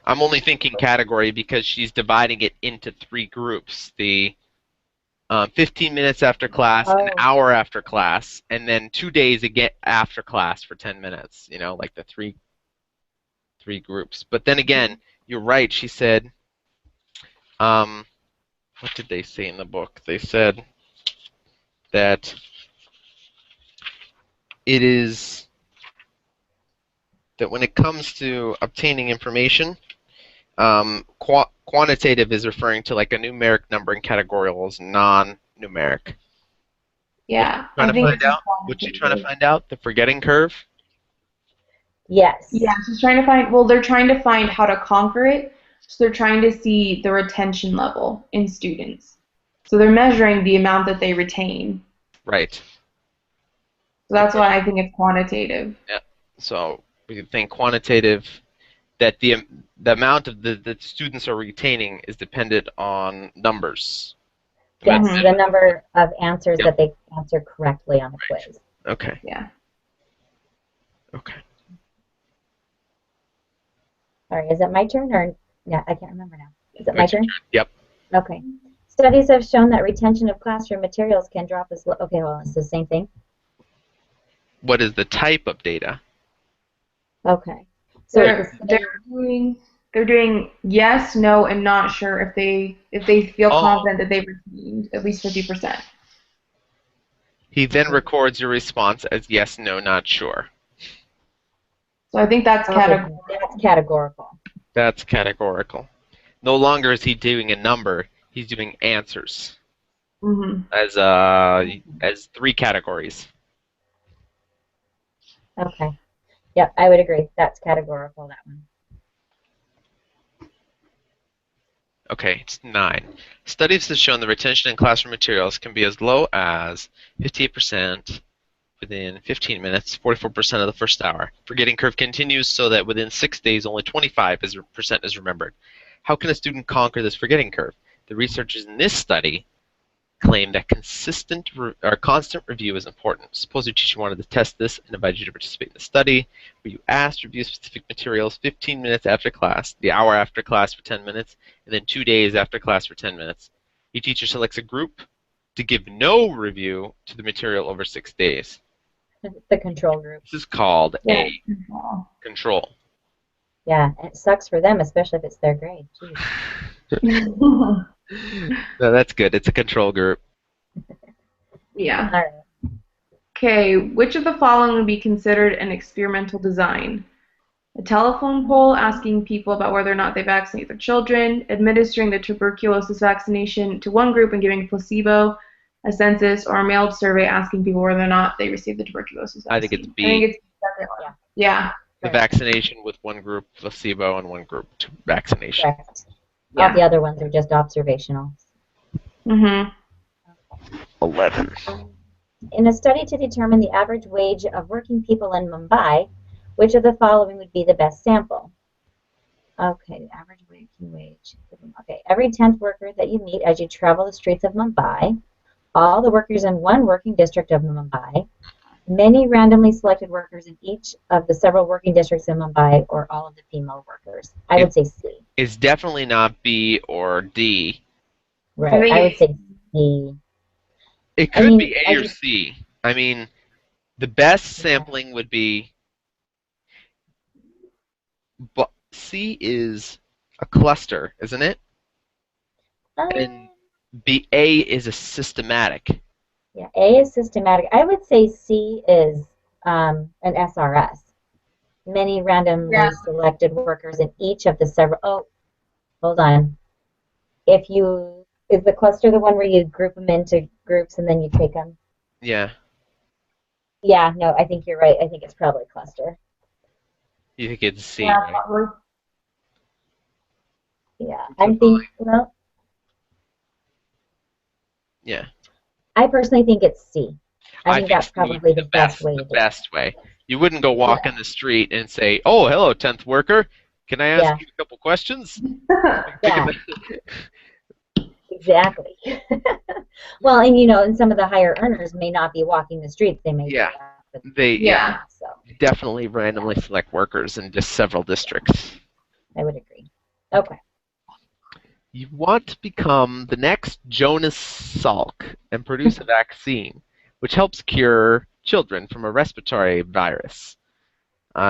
I'm only thinking category because she's dividing it into 3 groups. The 15 minutes after class, an Oh. hour after class, and then 2 days again after class for 10 minutes. You know, like the three groups. But then again, you're right. She said, what did they say in the book? They said that it is that when it comes to obtaining information, quantitative is referring to like a numeric number and categorical is non-numeric. Yeah, Trying I to think find out? What you trying to find out? The forgetting curve? Yes. Yeah, she's trying to find, well, they're trying to find how to conquer it. So they're trying to see the retention level in students. So they're measuring the amount that they retain. Right. So that's why I think it's quantitative. Yeah. So we think quantitative, that the amount of the students are retaining is dependent on numbers. Yes, Mhm. the number of answers Yep. that they answer correctly on the quiz. Okay. Yeah. Okay. Sorry, is it my turn or yeah, I can't remember now. Is it my It's your turn? Yep. Okay. Studies have shown that retention of classroom materials can drop as low. Okay, well, it's the same thing. What is the type of data? Okay. So They're doing yes, no, and not sure if they feel confident that they've retained at least 50%. He then records your response as yes, no, not sure. So I think that's category. That's categorical. That's categorical. No longer is he doing a number; he's doing answers Mm-hmm. as 3 categories. Okay. Yep, I would agree. That's categorical, that one. Okay, it's 9. Studies have shown the retention in classroom materials can be as low as 58% within 15 minutes, 44% of the first hour. Forgetting curve continues so that within 6 days, only 25% is remembered. How can a student conquer this forgetting curve? The researchers in this study claim that constant review is important. Suppose your teacher wanted to test this and invited you to participate in the study, where you asked to review specific materials 15 minutes after class, the hour after class for 10 minutes, and then 2 days after class for 10 minutes. Your teacher selects a group to give no review to the material over 6 days. The control group. This is called a control. Yeah, and it sucks for them, especially if it's their grade. No, that's good. It's a control group. Yeah. All right. Okay, which of the following would be considered an experimental design? A telephone poll asking people about whether or not they vaccinate their children, administering the tuberculosis vaccination to one group and giving a placebo, a census, or a mailed survey asking people whether or not they received the tuberculosis vaccine. I think it's B. I think it's the second one. Yeah. The vaccination with one group placebo and one group vaccination. Correct. All the other ones are just observational. Mm-hmm. 11. In a study to determine the average wage of working people in Mumbai, which of the following would be the best sample? Okay, the average working wage. Okay, every 10th worker that you meet as you travel the streets of Mumbai, all the workers in one working district of Mumbai, many randomly selected workers in each of the several working districts in Mumbai, or all of the female workers. I would say C. It's definitely not B or D. Right, I would say C. It could be A or C. I mean, the best sampling would be, but C is a cluster, isn't it? And A is a systematic. Yeah, A is systematic. I would say C is an SRS. Many randomly selected workers in each of the several. Oh, hold on. Is the cluster the one where you group them into groups and then you take them? Yeah. Yeah, no, I think you're right. I think it's probably cluster. You think it's C, Yeah, right? probably. Yeah, I'm thinking, well, yeah. I personally think it's C. I think that's probably the best way to do it. The best way. You wouldn't go walk in the street and say, "Oh, hello, 10th worker. Can I ask you a couple questions?" Yeah. Exactly. Well, and and some of the higher earners may not be walking the streets. They may be Yeah, out for the they Yeah. so definitely randomly select workers in just several districts. I would agree. Okay. You want to become the next Jonas Salk and produce a vaccine which helps cure children from a respiratory virus.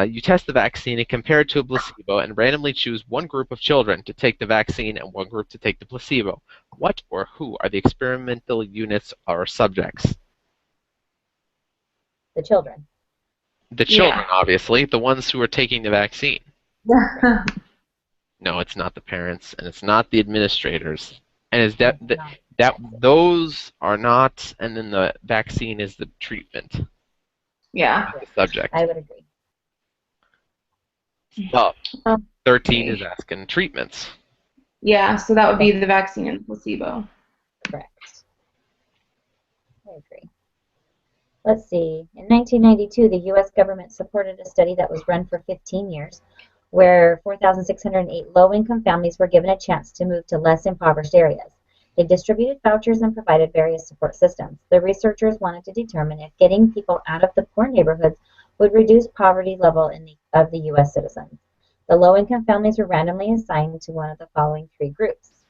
You test the vaccine and compare it to a placebo and randomly choose one group of children to take the vaccine and one group to take the placebo. What or who are the experimental units or subjects? The children. The children, Yeah. obviously, the ones who are taking the vaccine. Yeah. No, it's not the parents, and it's not the administrators, and it's that It's not. that those are not. And then the vaccine is the treatment, Yeah. the subject. I would agree. Oh, 13 Okay. is asking treatments. Yeah, so that would be the vaccine and placebo. Correct. I agree. Let's see. In 1992, the U.S. government supported a study that was run for 15 years, where 4,608 low-income families were given a chance to move to less impoverished areas. They distributed vouchers and provided various support systems. The researchers wanted to determine if getting people out of the poor neighborhoods would reduce poverty level of the U.S. citizens. The low-income families were randomly assigned to one of the following three groups.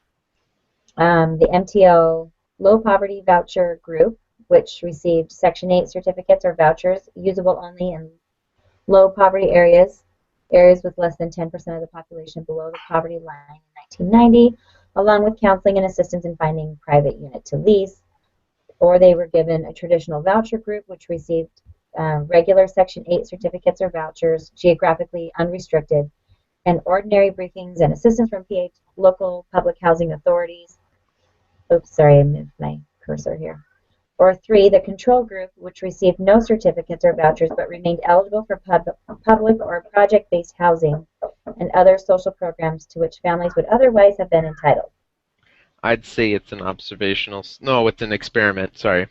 The MTO Low Poverty Voucher Group, which received Section 8 certificates or vouchers usable only in low poverty areas with less than 10% of the population below the poverty line in 1990, along with counseling and assistance in finding private unit to lease. Or they were given a traditional voucher group, which received regular Section 8 certificates or vouchers, geographically unrestricted, and ordinary briefings and assistance from local public housing authorities. Oops, sorry, I moved my cursor here. Or three, the control group, which received no certificates or vouchers but remained eligible for public or project-based housing and other social programs to which families would otherwise have been entitled. I'd say it's an observational. No, it's an experiment. Sorry.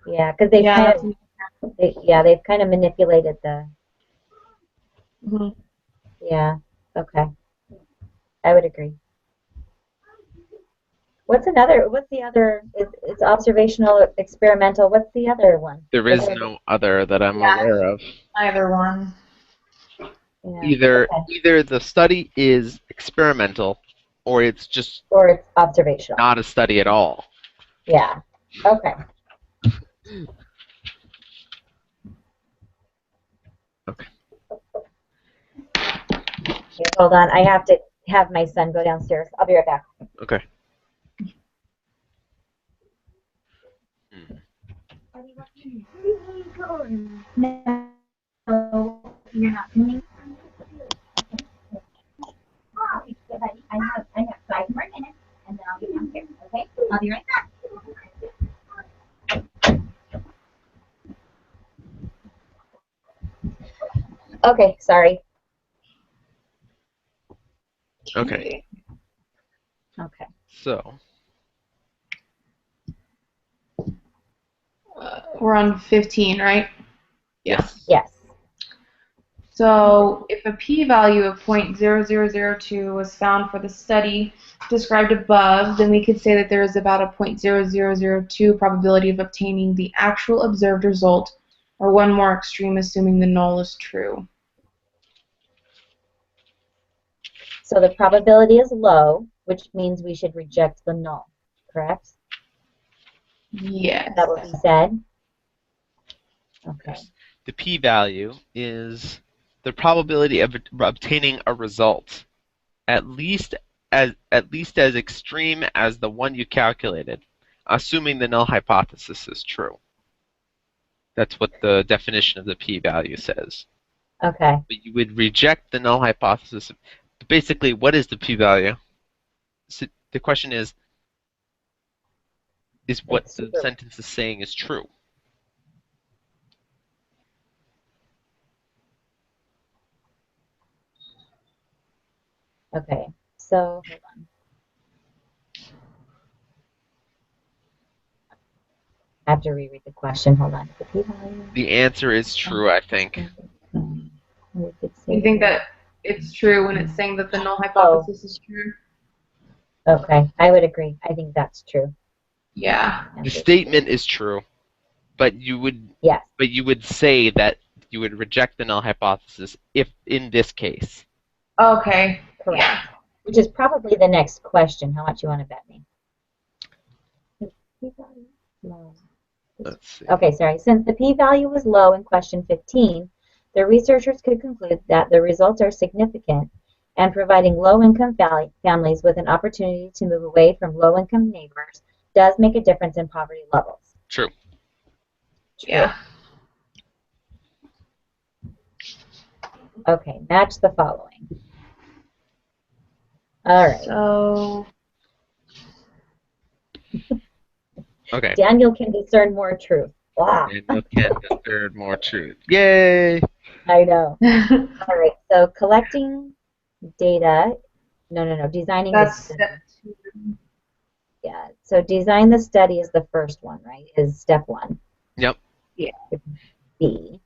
Yeah, because they've Yeah. they've kind of manipulated the. Mhm. Yeah. Okay. I would agree. What's the other? It's observational, experimental. What's the other one? There is no other that I'm Yeah. aware of. Either one. Yeah. Either Okay. either the study is experimental, or it's just Or it's observational. not a study at all. Yeah. Okay. Okay. Okay, hold on. I have to have my son go downstairs. I'll be right back. Okay. No, you're not coming. I have 5 more minutes, and then I'll be downstairs. Okay, I'll be right back. Okay, sorry. Okay. Okay. So We're on 15, right? yes. Yes. So if a p-value of 0.0002 was found for the study described above, then we could say that there is about a 0.0002 probability of obtaining the actual observed result, or one more extreme, assuming the null is true. So the probability is low, which means we should reject the null. Correct? Yes. Is that what we said? Okay. The p-value is the probability of obtaining a result at least as extreme as the one you calculated, assuming the null hypothesis is true. That's what the definition of the p-value says. Okay. But you would reject the null hypothesis. Basically, what is the p-value? So the question is what It's the true. sentence is saying is true. Okay. So hold on. I have to reread the question. Hold on. The p-value. The answer is true, I think. You think that it's true when it's saying that the null hypothesis is true? Okay, I would agree. I think that's true. Yeah. The statement is true, but Yes. you would say that you would reject the null hypothesis if in this case. Okay. Correct. Yeah. Which is probably the next question. How much you want to bet me? No. Let's see. Okay, sorry. Since the p-value was low in question 15, the researchers could conclude that the results are significant and providing low-income families with an opportunity to move away from low-income neighbors does make a difference in poverty levels. True. Yeah. Okay, match the following. All right. So. Okay. Daniel can discern more truth. Wow. Daniel can discern more truth. Yay! I know. All right. So collecting data. No. Designing the That's study. step 2. Yeah. So design the study is the first one, right? Is step 1. Yep. Yeah. B.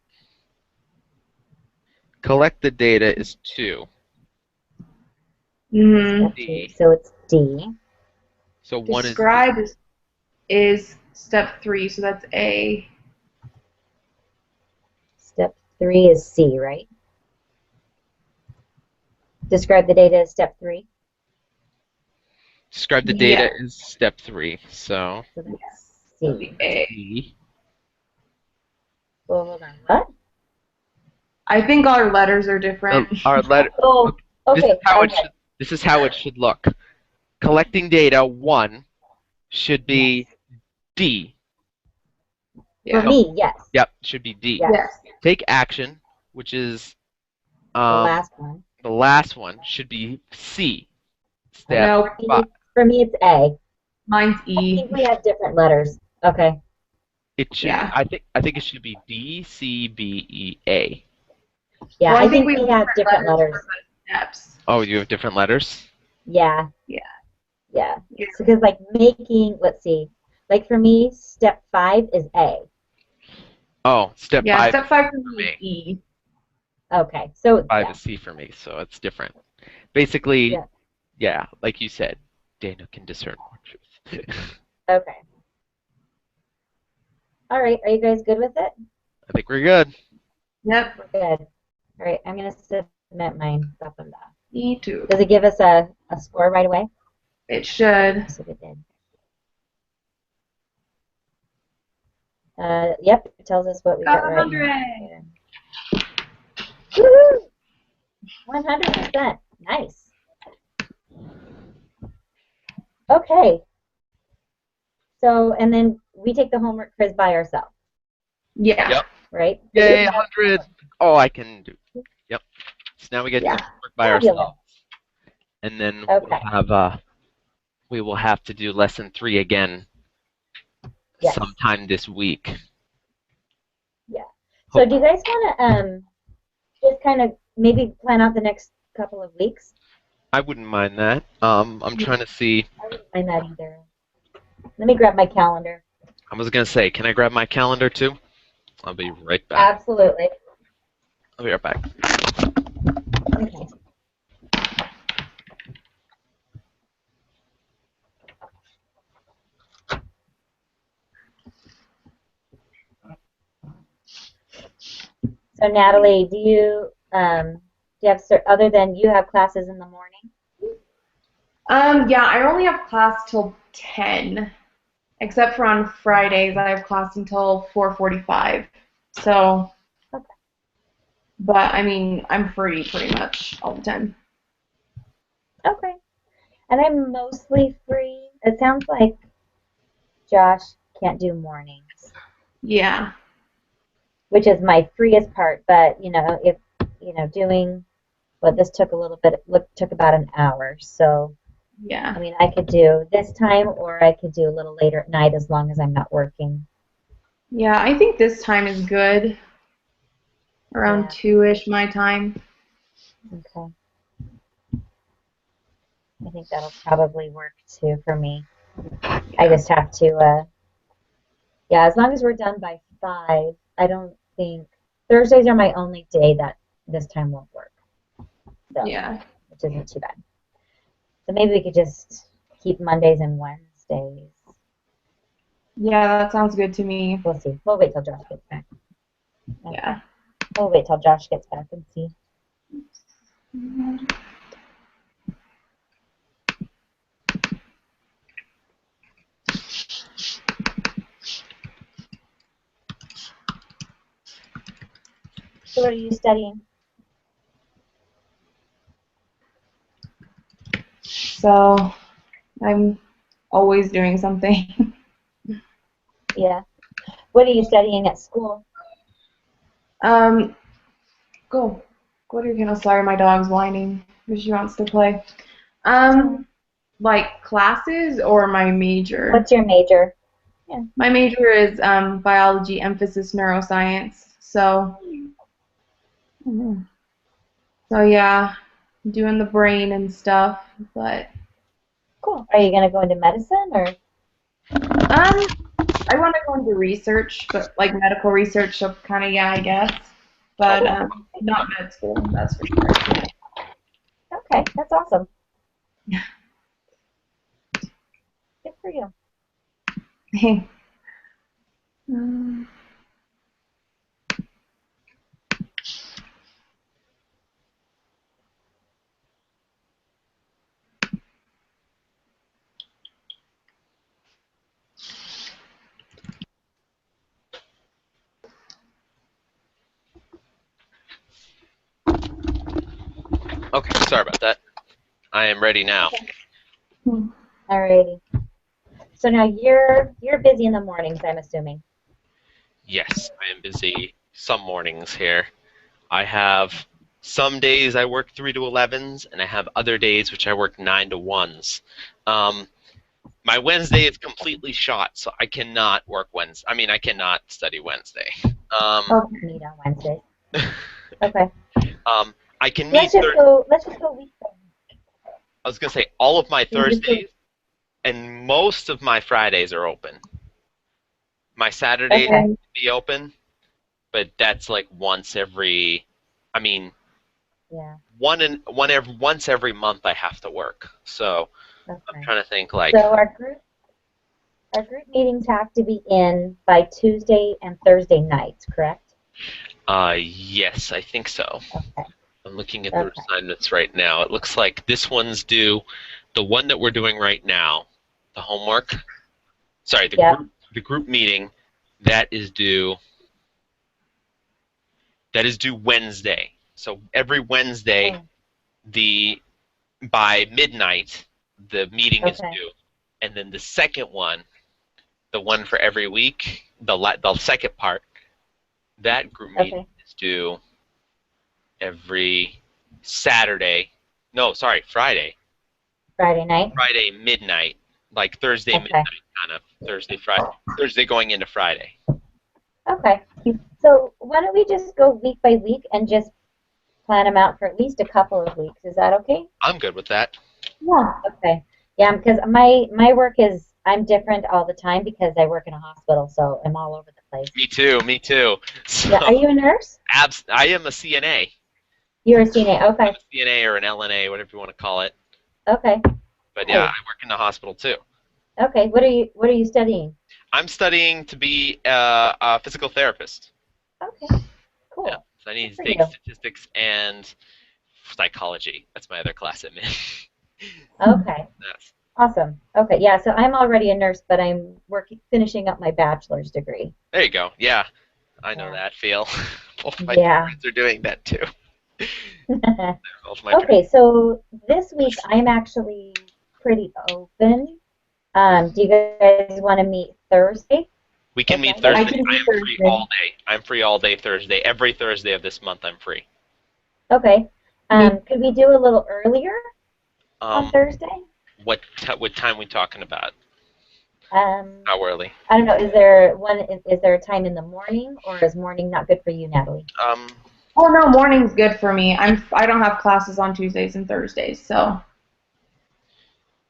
Collect the data is 2. Mm-hmm. Step 2. So it's D. So 1 is Describe is step 3, so that's A. Step 3 is C, right? Describe the data is step 3. describe the data Yeah. is step 3. So So that's So C. the A. C. Well, hold on. What? I think our letters are different. Our letter. Oh, This is okay. how it Okay. should. This is how it should look. Collecting data 1 should be D. For Yeah. me, yes. Yep, should be D. Yes. Yes. Take action, which is The last one. the last one, should be C. Step No, For me, it's A. mine's I E. think we have different letters. Okay. It should. Yeah. I think it should be D C B E A. Yeah, Well, I think we have different letters. for the steps. Oh, you have different letters. Yeah. Yeah. Yeah. Yeah. So, because like let's see, like for me, step 5 is A. Oh, step Yeah, 5 step 5 for for me is me. E. Okay. So, 5 yeah. is C for me, so it's different. Basically, Yeah. yeah, like you said, Daniel can discern more truth. Okay. All right. Are you guys good with it? I think we're good. Yep. We're good. All right. I'm going to submit mine. Me too. Does it give us a score right away? It should. Yes, it did. Yep, it tells us what we got right. 100. Woo! 100%. Nice. Okay. So, and then we take the homework quiz by ourselves, Yeah. Yep. right? Yay, 100. Oh, I can do. Yep. So now we get to Yeah. work by Fabulous. ourselves, and then Okay. we will have to do lesson 3 again Yes. sometime this week. Yeah. So do you guys want to just kind of maybe plan out the next couple of weeks? I wouldn't mind that. I'm trying to see. I wouldn't mind that either. Let me grab my calendar. I was gonna say, can I grab my calendar too? I'll be right back. Absolutely. I'll be right back. Okay. So Natalie, do you have other than you have classes in the morning? Yeah, I only have class till 10, except for on Fridays I have class until 4:45. So, Okay. but I mean, I'm free pretty much all the time. Okay. And I'm mostly free. It sounds like Josh can't do mornings, Yeah. which is my freest part. But if doing this took a little bit, took about an hour. So Yeah. I mean, I could do this time, or I could do a little later at night as long as I'm not working. Yeah, I think this time is good. Around 2-ish my time. Okay. I think that'll probably work too for me. I just have to, as long as we're done by 5, I don't think Thursdays are my only day that this time won't work. So, Yeah. which isn't too bad. So maybe we could just keep Mondays and Wednesdays. Yeah, that sounds good to me. We'll see. We'll wait till Josh gets back. Okay. Yeah. We'll wait till Josh gets back and see. So what are you studying? So I'm always doing something. Yeah. What are you studying at school? Go. Go to your kennel. Sorry, my dog's whining because she wants to play. Like classes or my major? What's your major? Yeah. My major is biology, emphasis neuroscience. So, so yeah, doing the brain and stuff. But Cool. Are you going to go into medicine or? I want to go into research, but like medical research. So kind of yeah, I guess. But not med school. That's for sure. Okay, that's awesome. Good for you. Okay, sorry about that. I am ready now. Alrighty. So now you're busy in the mornings, I'm assuming. Yes, I am busy some mornings here. I have some days I work 3 to 11s, and I have other days which I work 9 to 1s. My Wednesday is completely shot, so I cannot work Wednesday. I mean, I cannot study Wednesday. Meet on Wednesday. Okay. I can Let's meet. just go week by week. I was gonna say all of my Thursdays and most of my Fridays are open. My Saturdays Okay. be open, but that's like once every. I mean, Yeah. once every month I have to work. So Okay. I'm trying to think like. So our group meetings have to be in by Tuesday and Thursday nights, correct? Yes, I think so. Okay. I'm looking at the assignments right now. It looks like this one's due. The one that we're doing right now, the homework. Sorry, the group meeting, that is due Wednesday. So every Wednesday, by midnight, the meeting is due, and then the second one, the one for every week, the second part, that group meeting is due every Saturday. No, sorry, Friday. Friday night? Friday midnight, like Thursday midnight, kind of. Thursday going into Friday. Okay. So why don't we just go week by week and just plan them out for at least a couple of weeks? Is that okay? I'm good with that. Yeah. Okay. Yeah, because my work is, I'm different all the time because I work in a hospital, so I'm all over the place. Me too. So, yeah. Are you a nurse? I am a CNA. You're a CNA, okay. I'm a CNA or an LNA, whatever you want to call it. Okay. But yeah, I work in the hospital too. Okay. What are you studying? I'm studying to be a physical therapist. Okay. Cool. Yeah, so I need to take statistics and psychology. That's my other class I'm in. Okay. Yes. Awesome. Okay. Yeah. So I'm already a nurse, but I'm finishing up my bachelor's degree. There you go. Yeah, I know that feel. Both my parents are doing that too. Okay. So this week I'm actually pretty open. Do you guys want to meet Thursday? We can meet Thursday. I am free all day. I'm free all day Thursday. Every Thursday of this month I'm free. Okay. Could we do a little earlier on Thursday? What time are we talking about? How early? I don't know. Is there a time in the morning, or is morning not good for you, Natalie? Oh no, morning's good for me. I don't have classes on Tuesdays and Thursdays, so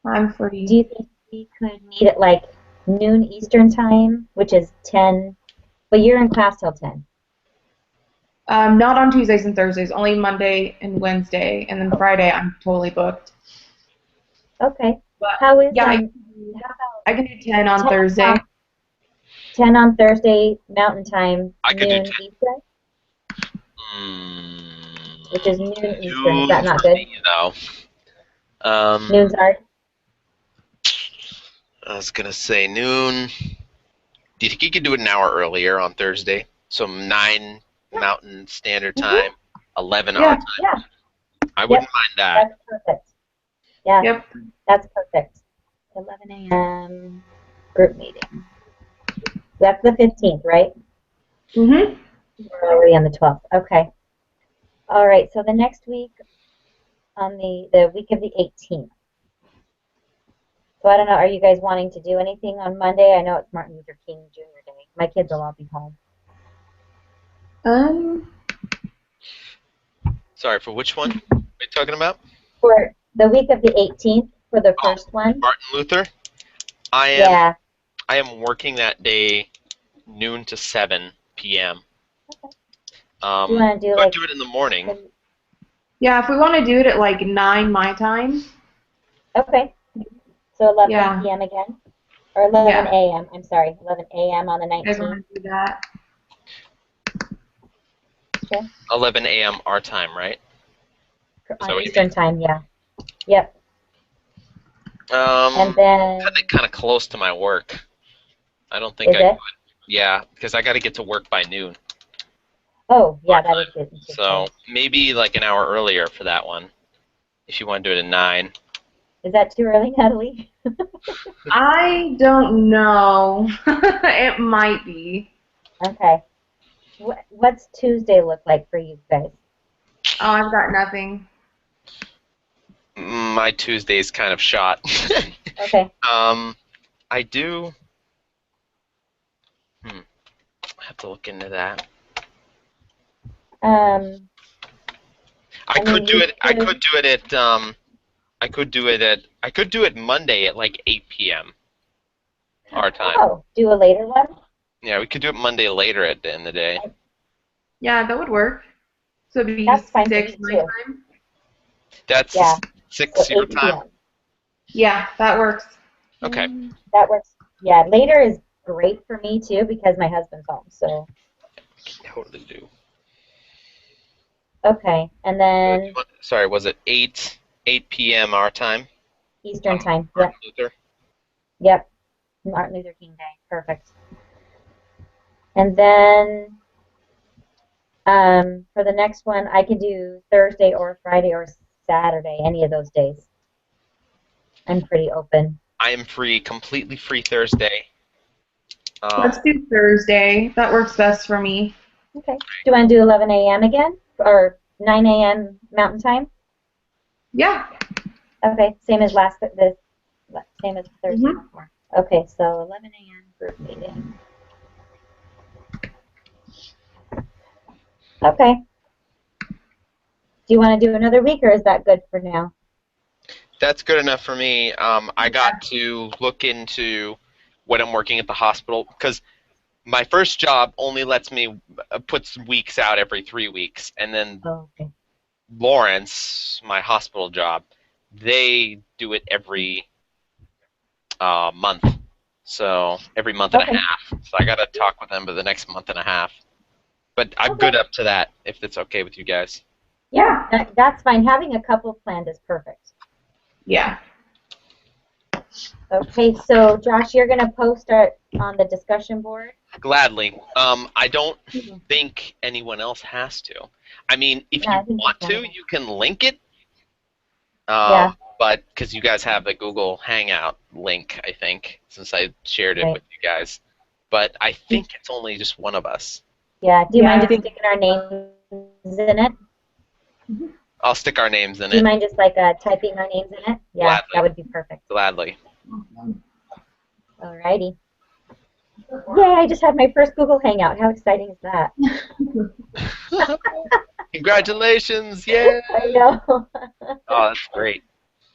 I'm free. Do you think we could meet at like noon Eastern time, which is 10? But you're in class till 10. Not on Tuesdays and Thursdays, only Monday and Wednesday, and then Friday I'm totally booked. Okay. But How is yeah, how I can do 10 on 10 Thursday. 10 on Thursday Mountain Time, I could do noon 10. Eastern, which is noon Eastern. Is Noon that not for good? me, though. Noon's hard. I was gonna say noon. Do you think you could do it an hour earlier on Thursday? So 9 Mountain Standard Time, 11 our Yeah. time. Yeah. I wouldn't mind that. That's perfect. Yeah, Yep. that's perfect. 11 a.m. group meeting. That's the 15th, right? Mhm. We're already on the 12th. Okay. All right. So the next week, on the week of the 18th. So I don't know. Are you guys wanting to do anything on Monday? I know it's Martin Luther King Jr. Day. My kids will all be home. Sorry, for which one are you talking about? For the week of the 18th, for the first one. Martin Luther? I am working that day noon to 7 p.m. You want to do Could like do it in the morning. Yeah, if we want to do it at like 9 my time. Okay. So 11 Yeah. p.m. again? Or 11 Yeah. a.m. I'm sorry, 11 a.m. on the You guys 19th. want to do that? Okay. 11 a.m. our time, right? Is that On what you Eastern mean? time, yeah. Yep. And then Kind of close to my work. I don't think is I it? could. Yeah, because I got to get to work by noon. Oh, yeah, Our that time. is good. Eastern So time. maybe like an hour earlier for that one, if you want to do it at 9. Is that too early, Natalie? I don't know. It might be. Okay. What's Tuesday look like for you guys? Oh, I've got nothing. My Tuesday's kind of shot. Okay. I do. I have to look into that. I could do it. I could do it at. I could do it at. I could do it Monday at like 8 p.m. our time. Oh, do a later one? Yeah, we could do it Monday later at the end of the day. Yeah, that would work. So it'd be That's fine for 6 me my too. time. That's Yeah. 6 So your 8 time. p.m. Yeah, that works. Okay. That works. Yeah, later is great for me too because my husband's home. So Totally do. okay, and then Sorry, was it 8 p.m. our time? Eastern time. Yep. Martin Luther. Yep. Martin Luther King Day. Perfect. And then for the next one, I can do Thursday or Friday or Saturday, any of those days. I'm pretty open. I am free, completely free Thursday. Let's do Thursday. That works best for me. Okay. Do you want to do 11 a.m. again or 9 a.m. Mountain Time? Yeah. Okay. Same as same as Thursday before. Okay. So 11 a.m. group meeting. Okay. Do you want to do another week, or is that good for now? That's good enough for me. I got to look into when I'm working at the hospital because my first job only lets me put weeks out every 3 weeks, and then Okay. Lawrence, my hospital job, they do it every month. So every month and a half. So I got to talk with them for the next month and a half. But I'm good up to that, if that's okay with you guys. Yeah, that's fine. Having a couple planned is perfect. Yeah. Okay, so Josh, you're going to post on the discussion board? Gladly. I don't think anyone else has to. I mean, if you want to, you can link it. Yeah. But because you guys have the Google Hangout link, I think, since I shared it with you guys. But I think it's only just one of us. Yeah. Do you mind just sticking our names in it? I'll stick our names in it. Do you mind just like typing our names in it? Yeah, Gladly. that would be perfect. Gladly. Alrighty. Yay, I just had my first Google Hangout. How exciting is that? Congratulations! Yay! I know. Oh, that's great.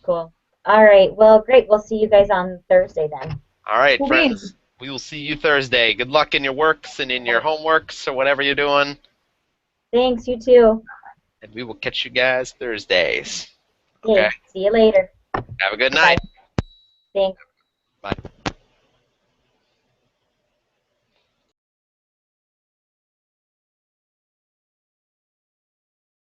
Cool. All right. Well, great. We'll see you guys on Thursday then. All right, friends. We will see you Thursday. Good luck in your works and in your homeworks or whatever you're doing. Thanks. You too. And we will catch you guys Thursdays. Okay. See you later. Have a good night. Bye. Thanks. Bye.